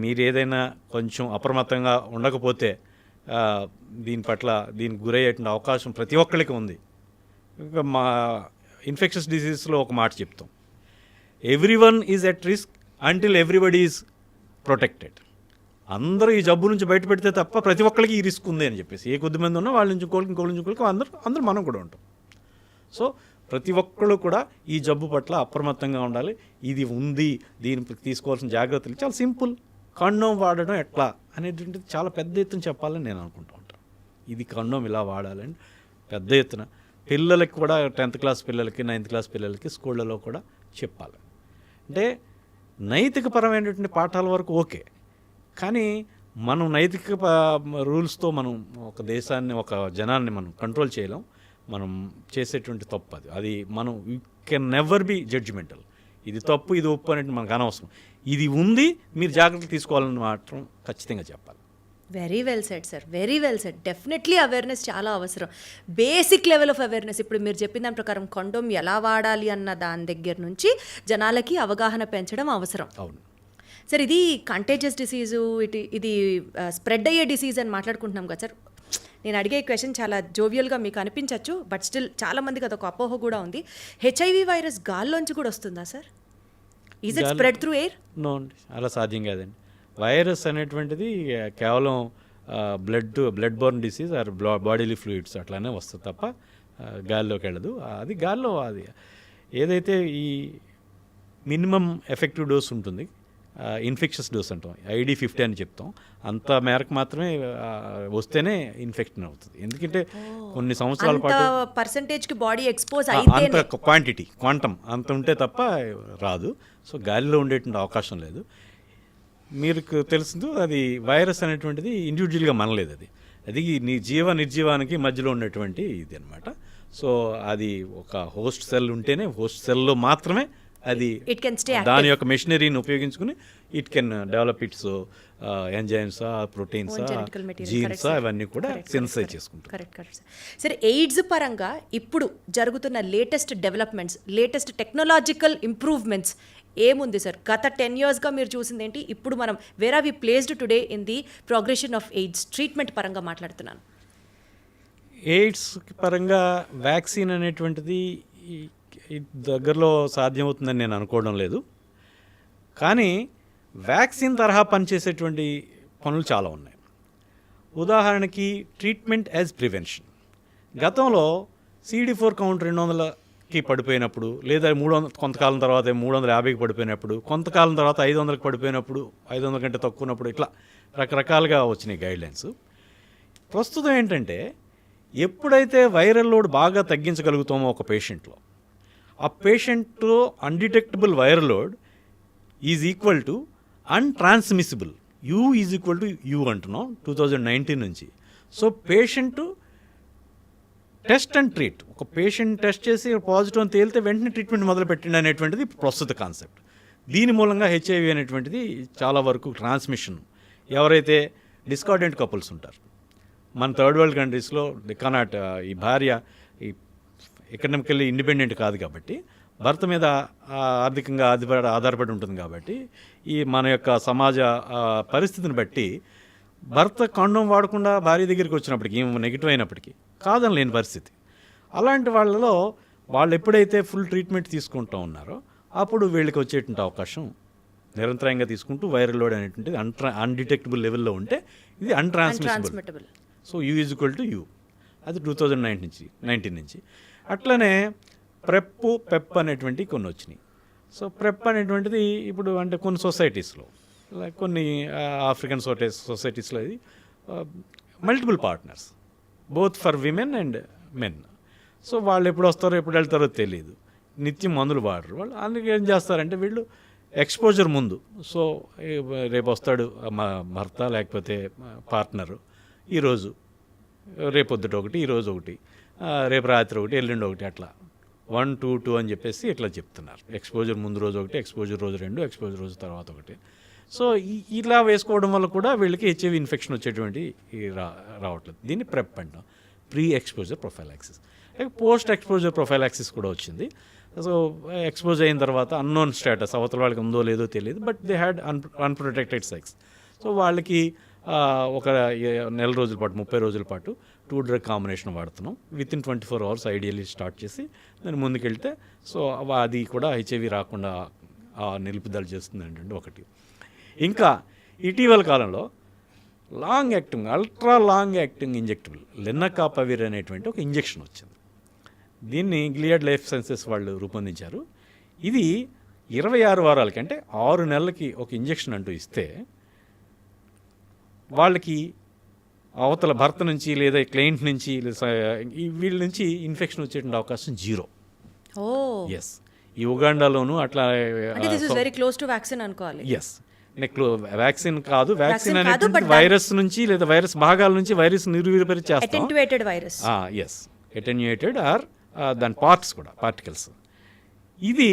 మీరు ఏదైనా కొంచెం అప్రమత్తంగా ఉండకపోతే దీనికి గురయ్యేటువంటి అవకాశం ప్రతి ఒక్కరికి ఉంది. ఇంకా మా ఇన్ఫెక్షస్ డిసీజ్లో ఒక మాట చెప్తాం, everyone is at risk until everybody is protected. అందరూ ఈ జబ్బు నుంచి బయటపెడితే తప్ప ప్రతి ఒక్కరికి ఈ రిస్క్ ఉంది అని చెప్పేసి, ఏ కొద్ది మంది ఉన్నా వాళ్ళ నుంచి ఇంకోళ్ళకి అందరూ మనం కూడా ఉంటాం. సో ప్రతి ఒక్కళ్ళు కూడా ఈ జబ్బు పట్ల అప్రమత్తంగా ఉండాలి. ఇది ఉంది, దీనికి తీసుకోవాల్సిన జాగ్రత్తలు చాలా సింపుల్. కండోమ్ వాడడం ఎట్లా అనేటువంటిది చాలా పెద్ద ఎత్తున చెప్పాలని నేను అనుకుంటూ ఉంటాను. ఇది కండోమ్ ఇలా వాడాలని పెద్ద ఎత్తున పిల్లలకి కూడా 10th క్లాస్ పిల్లలకి 9th క్లాస్ పిల్లలకి స్కూళ్ళలో కూడా చెప్పాలి. అంటే నైతికపరమైనటువంటి పాఠాల వరకు ఓకే, కానీ మనం నైతిక రూల్స్తో మనం ఒక దేశాన్ని, ఒక జనాన్ని మనం కంట్రోల్ చేయలేం. మనం చేసేటువంటి తప్పు అది మనం you can never be judgemental. ఇది తప్పు, ఇది ఒప్పు అనేది మనకు అనవసరం. ఇది ఉంది, మీరు జాగ్రత్తలు తీసుకోవాలని మాత్రం ఖచ్చితంగా చెప్పాలి. Very well said sir, very well said. Definitely awareness చాలా అవసరం, బేసిక్ లెవెల్ ఆఫ్ అవేర్నెస్. ఇప్పుడు మీరు చెప్పిన దాని ప్రకారం కండోమ్ ఎలా వాడాలి అన్న దాని దగ్గర నుంచి జనాలకి అవగాహన పెంచడం అవసరం. అవును సార్, ఇది కంటేజియస్ డిసీజు, ఇది స్ప్రెడ్ అయ్యే డిసీజ్ అని మాట్లాడుకుంటున్నాం కదా సార్. నేను అడిగే క్వశ్చన్ చాలా జోవియల్గా మీకు అనిపించవచ్చు, బట్ స్టిల్ చాలామందికి అదొక అపోహ కూడా ఉంది. హెచ్ఐవి వైరస్ గాల్లోంచి కూడా వస్తుందా sir? Is it spread through air? No అండి, అలా సాధ్యం కాదండి. వైరస్ అనేటువంటిది కేవలం blood borne disease or bodily fluids అట్లానే వస్తుంది తప్ప గాల్లోకి వెళ్ళదు. అది గాల్లో అది ఏదైతే ఈ మినిమం ఎఫెక్టివ్ డోస్ ఉంటుంది, ఇన్ఫెక్షస్ డోస్ అంటాం, ID50 అని చెప్తాం, అంత మేరకు మాత్రమే వస్తేనే ఇన్ఫెక్షన్ అవుతుంది. ఎందుకంటే కొన్ని సంవత్సరాల పాటు పర్సెంటేజ్కి బాడీ ఎక్స్పోజ్ అంత క్వాంటం అంత ఉంటే తప్ప రాదు. సో గాలిలో ఉండేటువంటి అవకాశం లేదు. మీరు తెలుసు, అది వైరస్ అనేటువంటిది ఇండివిజువల్గా మనలేదు, అది నిర్జీవానికి మధ్యలో ఉన్నటువంటి ఇది అనమాట. సో అది ఒక హోస్ట్ సెల్ ఉంటేనే, హోస్ట్ సెల్లో మాత్రమే అది దాని యొక్క మెషినరీని ఉపయోగించుకుని it can develop it's enzymes, proteins, jeans అవన్నీ కూడా సెన్సైజ్ చేసుకుంటాం. కరెక్ట్. సరే, ఎయిడ్స్ పరంగా ఇప్పుడు జరుగుతున్న latest developments, latest technological improvements ఏముంది సార్? గత 10 yearsగా మీరు చూసింది ఏంటి? ఇప్పుడు మనం where are we placed today in the progression of AIDS treatment పరంగా మాట్లాడుతున్నాను. ఎయిడ్స్ పరంగా వ్యాక్సిన్ అనేటువంటిది దగ్గరలో సాధ్యమవుతుందని నేను అనుకోవడం లేదు, కానీ వ్యాక్సిన్ తరహా పనిచేసేటువంటి పనులు చాలా ఉన్నాయి. ఉదాహరణకి ట్రీట్మెంట్ యాజ్ ప్రివెన్షన్. గతంలో CD4 కౌంట్ 200కి పడిపోయినప్పుడు, లేదా 300 కొంతకాలం తర్వాత 350కి పడిపోయినప్పుడు, కొంతకాలం తర్వాత 500కి పడిపోయినప్పుడు, 500 కంటే తక్కువ ఉన్నప్పుడు, ఇట్లా రకరకాలుగా వచ్చినాయి గైడ్లైన్స్. ప్రస్తుతం ఏంటంటే, ఎప్పుడైతే వైరల్ లోడ్ బాగా తగ్గించగలుగుతామో ఒక పేషెంట్లో, ఆ పేషెంట్లో undetectable viral load is equal to untransmissible, U is equal to U అంటున్నాం 2019 నుంచి. So patient test and treat, ఒక పేషెంట్ టెస్ట్ చేసి పాజిటివ్ అని తేలితే వెంటనే ట్రీట్మెంట్ మొదలుపెట్టండి అనేటువంటిది ప్రస్తుత కాన్సెప్ట్. దీని మూలంగా హెచ్ఐవి అనేటువంటిది చాలా వరకు ట్రాన్స్మిషన్, ఎవరైతే డిస్కార్డెంట్ కపుల్స్ ఉంటారు మన థర్డ్ వరల్డ్ కంట్రీస్లో, ఈ భార్య ఈ ఎకనామికల్లీ ఇండిపెండెంట్ కాదు కాబట్టి, భర్త మీద ఆర్థికంగా ఆధారపడి ఉంటుంది కాబట్టి, ఈ మన యొక్క సమాజ పరిస్థితిని బట్టి భర్త కండోమ్ వాడకుండా భార్య దగ్గరికి వచ్చినప్పటికీ, నెగిటివ్ అయినప్పటికీ కాదని లేని పరిస్థితి. అలాంటి వాళ్ళలో వాళ్ళు ఎప్పుడైతే ఫుల్ ట్రీట్మెంట్ తీసుకుంటూ ఉన్నారో అప్పుడు వీళ్ళకి వచ్చేటువంటి అవకాశం నిరంతరంగా తీసుకుంటూ వైరల్ లోడ్ అనేటువంటిది అన్డిటెక్టబుల్ లెవెల్లో ఉంటే ఇది untransmissible. So U is equal to U, అది 2019 నుంచి. అట్లనే పెప్ అనేటువంటి కొన్ని వచ్చినాయి. సో ప్రెప్ అనేటువంటిది ఇప్పుడు అంటే కొన్ని సొసైటీస్లో లైక్ కొన్ని ఆఫ్రికన్ సొసైటీస్లో ఇది multiple partners both for women and men. So వాళ్ళు ఎప్పుడు వస్తారో ఎప్పుడు వెళ్తారో తెలియదు, నిత్యం మందులు వాడరు వాళ్ళు. అందుకే ఏం చేస్తారంటే వీళ్ళు ఎక్స్పోజర్ ముందు, సో రేపు వస్తాడు మా భర్త లేకపోతే పార్ట్నరు, ఈరోజు రేపొద్దుట ఒకటి, ఈరోజు ఒకటి, రేపు రాత్రి ఒకటి, ఎల్లుండి ఒకటి, అట్లా 1 2 2 అని చెప్పేసి ఇట్లా చెప్తున్నారు. ఎక్స్పోజర్ ముందు రోజు ఒకటి, ఎక్స్పోజర్ రోజు 2, ఎక్స్పోజర్ రోజు తర్వాత ఒకటి. సో ఇలా వేసుకోవడం వల్ల కూడా వీళ్ళకి హెచ్ఐవి ఇన్ఫెక్షన్ వచ్చేటువంటి రావట్లేదు. దీన్ని ప్రెప్ అంటాం, pre exposure prophylaxis. Post exposure prophylaxis కూడా వచ్చింది. సో ఎక్స్పోజ్ అయిన తర్వాత అన్నోన్ స్టేటస్, అవతల వాళ్ళకి ఉందో లేదో తెలియదు, but they had unprotected sex. So వాళ్ళకి ఒక నెల రోజుల పాటు 30 రోజుల పాటు 2 డ్రగ్ కాంబినేషన్ వాడుతున్నాం. వితిన్ 24 hours ఐడియల్లీ స్టార్ట్ చేసి దాన్ని ముందుకెళ్తే సో అది కూడా హెచ్ఐవి రాకుండా నిలుపుదల చేస్తుంది అంటే ఒకటి. ఇంకా ఇటీవల కాలంలో long acting, ultra long acting injectable lenacapavir అనేటువంటి ఒక ఇంజెక్షన్ వచ్చింది. దీన్ని గిలియడ్ లైఫ్ సైన్సెస్ వాళ్ళు రూపొందించారు. ఇది 26 వారాలకి అంటే 6 నెలలకి ఒక ఇంజెక్షన్ అంటూ ఇస్తే వాళ్ళకి అవతల భర్త నుంచి లేదా క్లయింట్ నుంచి వీళ్ళ నుంచి ఇన్ఫెక్షన్ వచ్చేటువంటి అవకాశం 0. ఎస్, ఈ ఉగాండాలోను అట్లా వెరీ క్లోజ్ టు వ్యాక్సిన్ అనుకోవాలి. ఎస్, వ్యాక్సిన్ కాదు, వ్యాక్సిన్ అనేది వైరస్ నుంచి లేదా వైరస్ భాగాల నుంచి వైరస్ నిర్వీర్యపరిచేస్తాం. Attenuated virus. Yes, attenuated or దాని పార్ట్స్ కూడా పార్టికల్స్. ఇది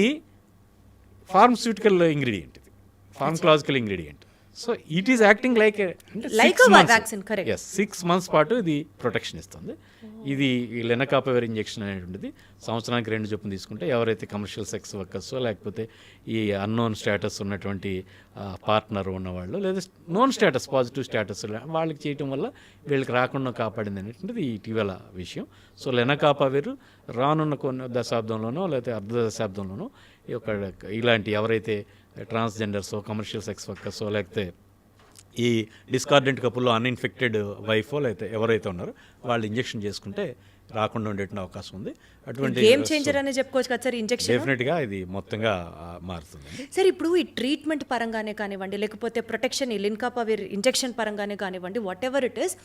ఫార్మస్యూటికల్ ఇంగ్రీడియంట్, ఇది pharmacological ingredient. So it is acting like vaccine. Correct. Yes, 6 months పాటు ఇది ప్రొటెక్షన్ ఇస్తుంది. ఇది లెనకాపవిర్ ఇంజెక్షన్ అనేటువంటిది సంవత్సరానికి 2 చొప్పున తీసుకుంటే ఎవరైతే కమర్షియల్ సెక్స్ వర్కర్స్ లేకపోతే ఈ అన్నోన్ స్టేటస్ ఉన్నటువంటి పార్ట్నర్ ఉన్నవాళ్ళు లేదా నోన్ స్టేటస్ పాజిటివ్ స్టేటస్ వాళ్ళకి చేయటం వల్ల వీళ్ళకి రాకుండా కాపాడింది అనేటువంటిది ఇటీవల విషయం. సో లెనకాపవిర్ రానున్న కొన్ని దశాబ్దంలోనో లేకపోతే అర్ధ దశాబ్దంలోనో ఇలాంటి ఎవరైతే ట్రాన్స్జెండర్సో కమర్షియల్ సెక్స్ వర్కర్సో లేకపోతే ఈ డిస్కార్డెంట్ కపుల్లో అన్ఇన్ఫెక్టెడ్ వైఫో లేకపోతే ఎవరైతే ఉన్నారో వాళ్ళు ఇంజెక్షన్ చేసుకుంటే రాకుండా ఉండేటువంటి అవకాశం ఉంది. అటువంటి గేమ్ చేంజర్ అనే చెప్పుకోవచ్చు కదా సార్ ఇంజెక్షన్. డెఫినెట్గా ఇది మొత్తంగా మారుతుంది సార్. ఇప్పుడు ఈ ట్రీట్మెంట్ పరంగానే కానివ్వండి లేకపోతే ప్రొటెక్షన్ ఈ లెనకాపవిర్ ఇంజెక్షన్ పరంగానే కానివ్వండి, వాట్ ఎవర్ ఇట్ ఈస్,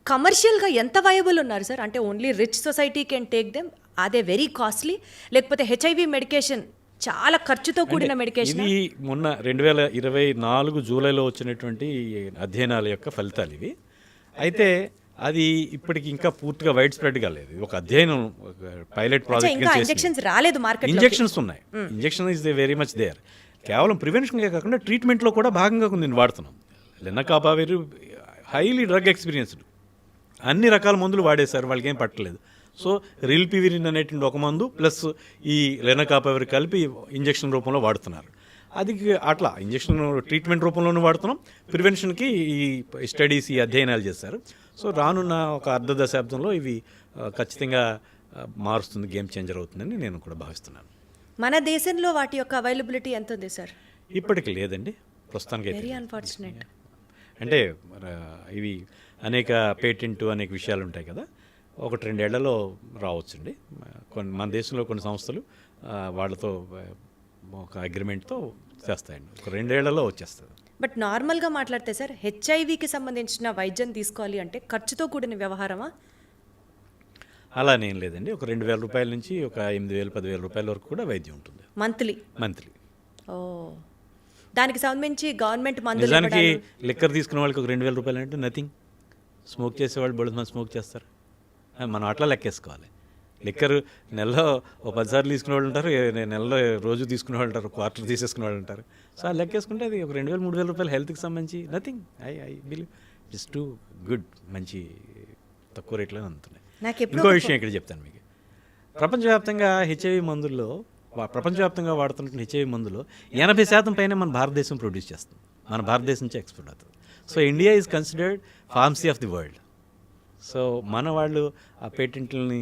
కమర్షియల్గా ఎంత వయబుల్ ఉన్నారు సార్? అంటే only rich society can take them, అదే వెరీ కాస్ట్లీ, లేకపోతే హెచ్ఐవి మెడికేషన్ చాలా ఖర్చుతో కూడిన మెడికేషన్? ఇది మొన్న 2024 జూలైలో వచ్చినటువంటి అధ్యయనాల యొక్క ఫలితాలు ఇవి. అయితే అది ఇప్పటికి ఇంకా పూర్తిగా వైడ్ స్ప్రెడ్ కాలేదు. ఒక అధ్యయనం పైలట్ ప్రాజెక్ట్ ఇంజెక్షన్స్ రాలేదు మార్కెట్. ఇంజెక్షన్స్ ఉన్నాయి, injection is very much there. కేవలం ప్రివెన్షన్గా కాకుండా ట్రీట్మెంట్లో కూడా భాగంగా కొన్ని వాడుతున్నాం. లెనకాపవిర్ హైలీ డ్రగ్ ఎక్స్పీరియన్స్డ్, అన్ని రకాల మందులు వాడేశారు, వాళ్ళకి ఏం పట్టలేదు. సో రిల్పివిరిన్ అనేటువంటి ఒక మందు ప్లస్ ఈ లెనకాపవిర్ కలిపి ఇంజెక్షన్ రూపంలో వాడుతున్నారు. అది అట్లా ఇంజెక్షన్ ట్రీట్మెంట్ రూపంలోనూ వాడుతున్నాం, ప్రివెన్షన్కి ఈ స్టడీస్ ఈ అధ్యయనాలు చేశారు. సో రానున్న ఒక అర్ధ దశాబ్దంలో ఇవి ఖచ్చితంగా మారుస్తుంది, గేమ్ చేంజర్ అవుతుందని నేను కూడా భావిస్తున్నాను. మన దేశంలో వాటి యొక్క అవైలబిలిటీ ఎంత ఉంది సార్? ఇప్పటికి లేదండి ప్రస్తుతానికి. Very unfortunate. అంటే ఇవి అనేక పేటెంట్ అనేక విషయాలు ఉంటాయి కదా, 1-2 ఏళ్లలో రావచ్చండి. మన దేశంలో కొన్ని సంస్థలు వాళ్ళతో ఒక అగ్రిమెంట్తో చేస్తాయండి, 2 ఏళ్లలో వచ్చేస్తుంది. బట్ నార్మల్గా మాట్లాడితే సార్, హెచ్ఐవికి సంబంధించిన వైద్యం తీసుకోవాలి అంటే ఖర్చుతో కూడిన వ్యవహారమా? అలానేం లేదండి, ఒక 2,000 రూపాయల నుంచి ఒక 8,000-10,000 రూపాయల వరకు కూడా వైద్యం ఉంటుంది మంత్లీ. ఓ, దానికి సంబంధించి గవర్నమెంట్ మందులు. నిజానికి లిక్కర్ తీసుకున్న వాళ్ళకి ఒక 2,000 రూపాయలు అంటే నథింగ్. స్మోక్ చేసేవాళ్ళు బోల్డ్ మంది స్మోక్ చేస్తారు, మనం అట్లా లెక్కేసుకోవాలి. లిక్కర్ నెలలో 10 సార్లు తీసుకునే వాళ్ళు ఉంటారు, నెలలో రోజు తీసుకునే వాళ్ళు ఉంటారు, క్వార్టర్ తీసేసుకునే వాళ్ళు ఉంటారు. సో ఆ లెక్కేసుకుంటే అది ఒక 2,000-3,000 రూపాయలు హెల్త్కి సంబంధించి nothing. I believe it's too good, మంచి తక్కువ రేట్లోనే అందుతున్నాయి. ఇంకో విషయం ఇక్కడ చెప్తాను మీకు. ప్రపంచవ్యాప్తంగా హెచ్ఐవి మందుల్లో, ప్రపంచవ్యాప్తంగా వాడుతున్న హెచ్ఐవి మందులో 80% పైన మన భారతదేశం ప్రొడ్యూస్ చేస్తుంది, మన భారతదేశం నుంచి ఎక్స్పోర్ట్ అవుతుంది. So India is considered pharmacy of the world. So మన వాళ్ళు ఆ పేటెంట్లని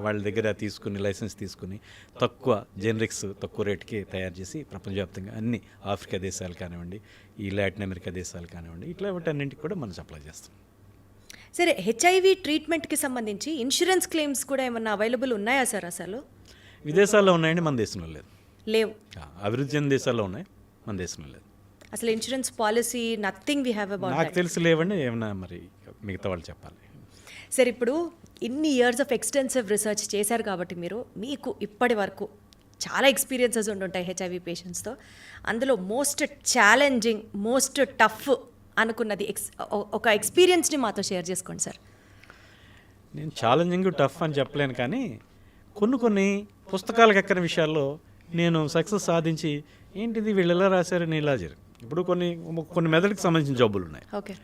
వాళ్ళ దగ్గర తీసుకుని లైసెన్స్ తీసుకుని తక్కువ జెనరిక్స్ తక్కువ రేటుకి తయారు చేసి ప్రపంచవ్యాప్తంగా అన్ని ఆఫ్రికా దేశాలు కానివ్వండి, ఈ లాటిన్ అమెరికా దేశాలు కానివ్వండి, ఇట్లా వాటన్నింటికి కూడా మనం సప్లై చేస్తాం. సరే, హెచ్ఐవి ట్రీట్మెంట్కి సంబంధించి ఇన్సూరెన్స్ క్లెయిమ్స్ కూడా ఏమన్నా అవైలబుల్ ఉన్నాయా సార్? అసలు విదేశాల్లో ఉన్నాయండి, మన దేశంలో లేదు. లేవు. అభివృద్ధి చెందిన దేశాల్లో ఉన్నాయి, మన దేశంలో లేదు. అసలు insurance policy nothing we have about నాకు తెలిసి లేవండి, ఏమన్నా మరి మిగతా వాళ్ళు చెప్పాలి. సార్, ఇప్పుడు ఇన్ని ఇయర్స్ ఆఫ్ ఎక్స్టెన్సివ్ రీసెర్చ్ చేశారు కాబట్టి మీకు ఇప్పటి వరకు చాలా ఎక్స్పీరియన్సెస్ ఉండుంటాయి హెచ్ఐవి పేషెంట్స్తో. అందులో మోస్ట్ ఛాలెంజింగ్, మోస్ట్ టఫ్ అనుకున్నది ఒక ఎక్స్పీరియన్స్ని మాతో షేర్ చేసుకోండి సార్. నేను ఛాలెంజింగ్ టఫ్ అని చెప్పలేను, కానీ కొన్ని పుస్తకాలకు ఎక్కని విషయాల్లో నేను సక్సెస్ సాధించి ఏంటిది వీళ్ళు ఎలా రాశారు, నేను ఇలా జరిగింది. ఇప్పుడు కొన్ని మెదడుకి సంబంధించిన జబ్బులు ఉన్నాయి. ఓకే.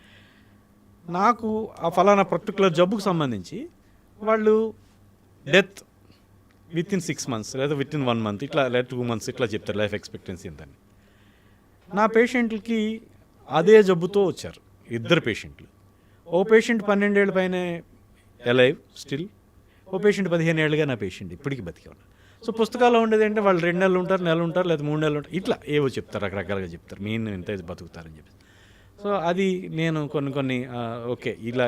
నాకు ఆ ఫలానా పర్టికులర్ జబ్బుకు సంబంధించి వాళ్ళు డెత్ విత్ ఇన్ 6 months లేదా విత్ ఇన్ 1 month ఇట్లా లేదా 2 months ఇట్లా చెప్తారు లైఫ్ ఎక్స్పెక్టెన్సీ ఎంతని. నా పేషెంట్లకి అదే జబ్బుతో వచ్చారు 2 పేషెంట్లు. ఓ పేషెంట్ 12 ఏళ్ళ పైనే అలైవ్ స్టిల్, ఓ పేషెంట్ 15 ఏళ్ళుగా నా పేషెంట్ ఇప్పటికీ బతికే ఉన్నారు. సో పుస్తకాల్లో ఉండేది అంటే వాళ్ళు 2 నెలలు ఉంటారు, నెల ఉంటారు, లేదా 3 నెలలు ఉంటారు, ఇట్లా ఏవో చెప్తారు, రకరకాలుగా చెప్తారు మెయిన్ ఇంత బతుకుతారని చెప్పి. సో అది నేను కొన్ని ఓకే ఇలా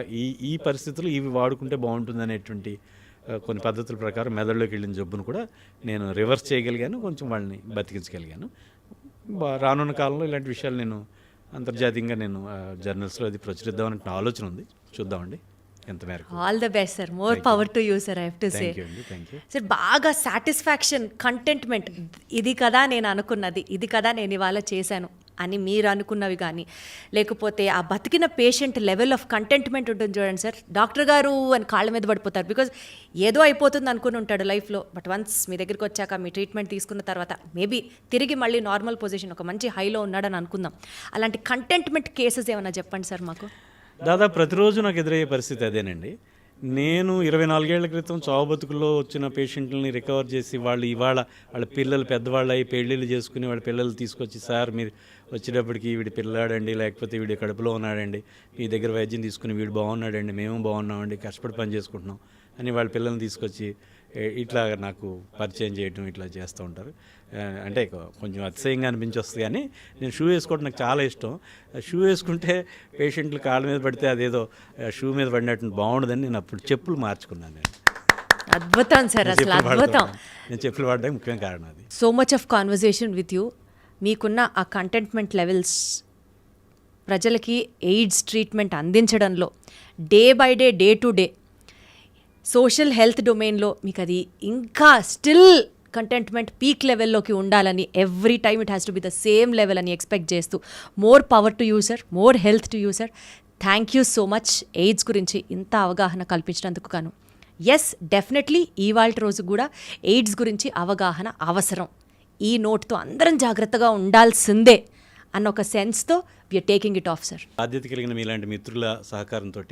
ఈ పరిస్థితులు ఇవి వాడుకుంటే బాగుంటుంది అనేటువంటి కొన్ని పద్ధతుల ప్రకారం మెదడులోకి వెళ్ళిన జబ్బును కూడా నేను రివర్స్ చేయగలిగాను, కొంచెం వాళ్ళని బతికించగలిగాను. రానున్న కాలంలో ఇలాంటి విషయాలు నేను అంతర్జాతీయంగా నేను జర్నల్స్లో అది ప్రచురిద్దామని ఆలోచన ఉంది, చూద్దామండి ఎంత మేరకు. All the best sir, more power to you sir. I have to say sir, బాగా సాటిస్ఫాక్షన్, కంటెంట్మెంట్, ఇది కదా నేను అనుకున్నది, ఇది కదా నేను ఇవాళ చేశాను అని మీరు అనుకున్నవి కానీ, లేకపోతే ఆ బతికిన పేషెంట్ లెవెల్ ఆఫ్ కంటెంట్మెంట్ ఉంటుంది చూడండి సార్. డాక్టర్ గారు అని కాళ్ళ మీద పడిపోతారు, బికాజ్ ఏదో అయిపోతుంది అనుకుని ఉంటాడు లైఫ్లో. బట్ వన్స్ మీ దగ్గరికి వచ్చాక మీ ట్రీట్మెంట్ తీసుకున్న తర్వాత మేబీ తిరిగి మళ్ళీ నార్మల్ పొజిషన్, ఒక మంచి హైలో ఉన్నాడని అనుకుందాం. అలాంటి కంటెంట్మెంట్ కేసెస్ ఏమైనా చెప్పండి సార్ మాకు. దాదాపు ప్రతిరోజు నాకు ఎదురయ్యే పరిస్థితి అదేనండి. నేను 24 ఏళ్ల క్రితం చావు బతుకుల్లో వచ్చిన పేషెంట్లని రికవర్ చేసి వాళ్ళు ఇవాళ వాళ్ళ పిల్లలు పెద్దవాళ్ళు అయ్యి పెళ్ళిళ్ళు చేసుకుని వాళ్ళ పిల్లలు తీసుకొచ్చి, సార్ మీరు వచ్చేటప్పటికి వీడి పిల్లాడండి, లేకపోతే వీడి కడుపులో ఉన్నాడండి, మీ దగ్గర వైద్యం తీసుకుని వీడు బాగున్నాడండి, మేము బాగున్నామండి, కష్టపడి పని చేసుకుంటున్నాం అని వాళ్ళ పిల్లల్ని తీసుకొచ్చి ఇట్లా నాకు పరిచయం చేయడం ఇట్లా చేస్తూ ఉంటారు. అంటే కొంచెం అతిశయంగా అనిపించి వస్తుంది, కానీ నేను షూ వేసుకోవడం నాకు చాలా ఇష్టం. షూ వేసుకుంటే పేషెంట్లు కాళ్ళ మీద పడితే అదేదో షూ మీద పడినట్టు బాగుండదని నేను అప్పుడు చెప్పులు మార్చుకున్నాను. నేను అద్భుతం సార్, అసలు అద్భుతం. నేను చెప్పులు వాడడానికి ముఖ్యం కారణం అది. So much of conversation with you. మీకున్న ఆ కంటెంట్మెంట్ లెవెల్స్ ప్రజలకి ఎయిడ్స్ ట్రీట్మెంట్ అందించడంలో day by day, day to day social health డొమైన్లో మీకు అది ఇంకా స్టిల్ కంటెంట్మెంట్ పీక్ లెవెల్లోకి ఉండాలని, every time it has to be the same level అని ఎక్స్పెక్ట్ చేస్తూ, more power to you sir, more health to you sir. Thank you so much AIDS గురించి ఇంత అవగాహన కల్పించినందుకు గాను. ఎస్, డెఫినెట్లీ ఇవాళ రోజు కూడా ఎయిడ్స్ గురించి అవగాహన అవసరం. ఈ నోట్తో అందరం జాగ్రత్తగా ఉండాల్సిందే అన్న ఒక సెన్స్తో we're taking it off sir. బాధ్యత కలిగిన మీలాంటి మిత్రుల సహకారంతో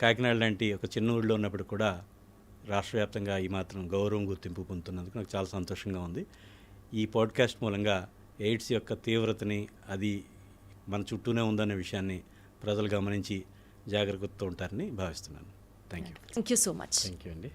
కాకినాడ లాంటి ఒక చిన్న ఊళ్ళో ఉన్నప్పుడు కూడా రాష్ట్ర వ్యాప్తంగా ఈ మాత్రం గౌరవం, గుర్తింపు పొందుతున్నందుకు నాకు చాలా సంతోషంగా ఉంది. ఈ పాడ్కాస్ట్ మూలంగా ఎయిడ్స్ యొక్క తీవ్రతని, అది మన చుట్టూనే ఉందనే విషయాన్ని ప్రజలు గమనించి జాగ్రత్తతో ఉంటారని భావిస్తున్నాను. Thank you. Thank you so much. Thank you అండి.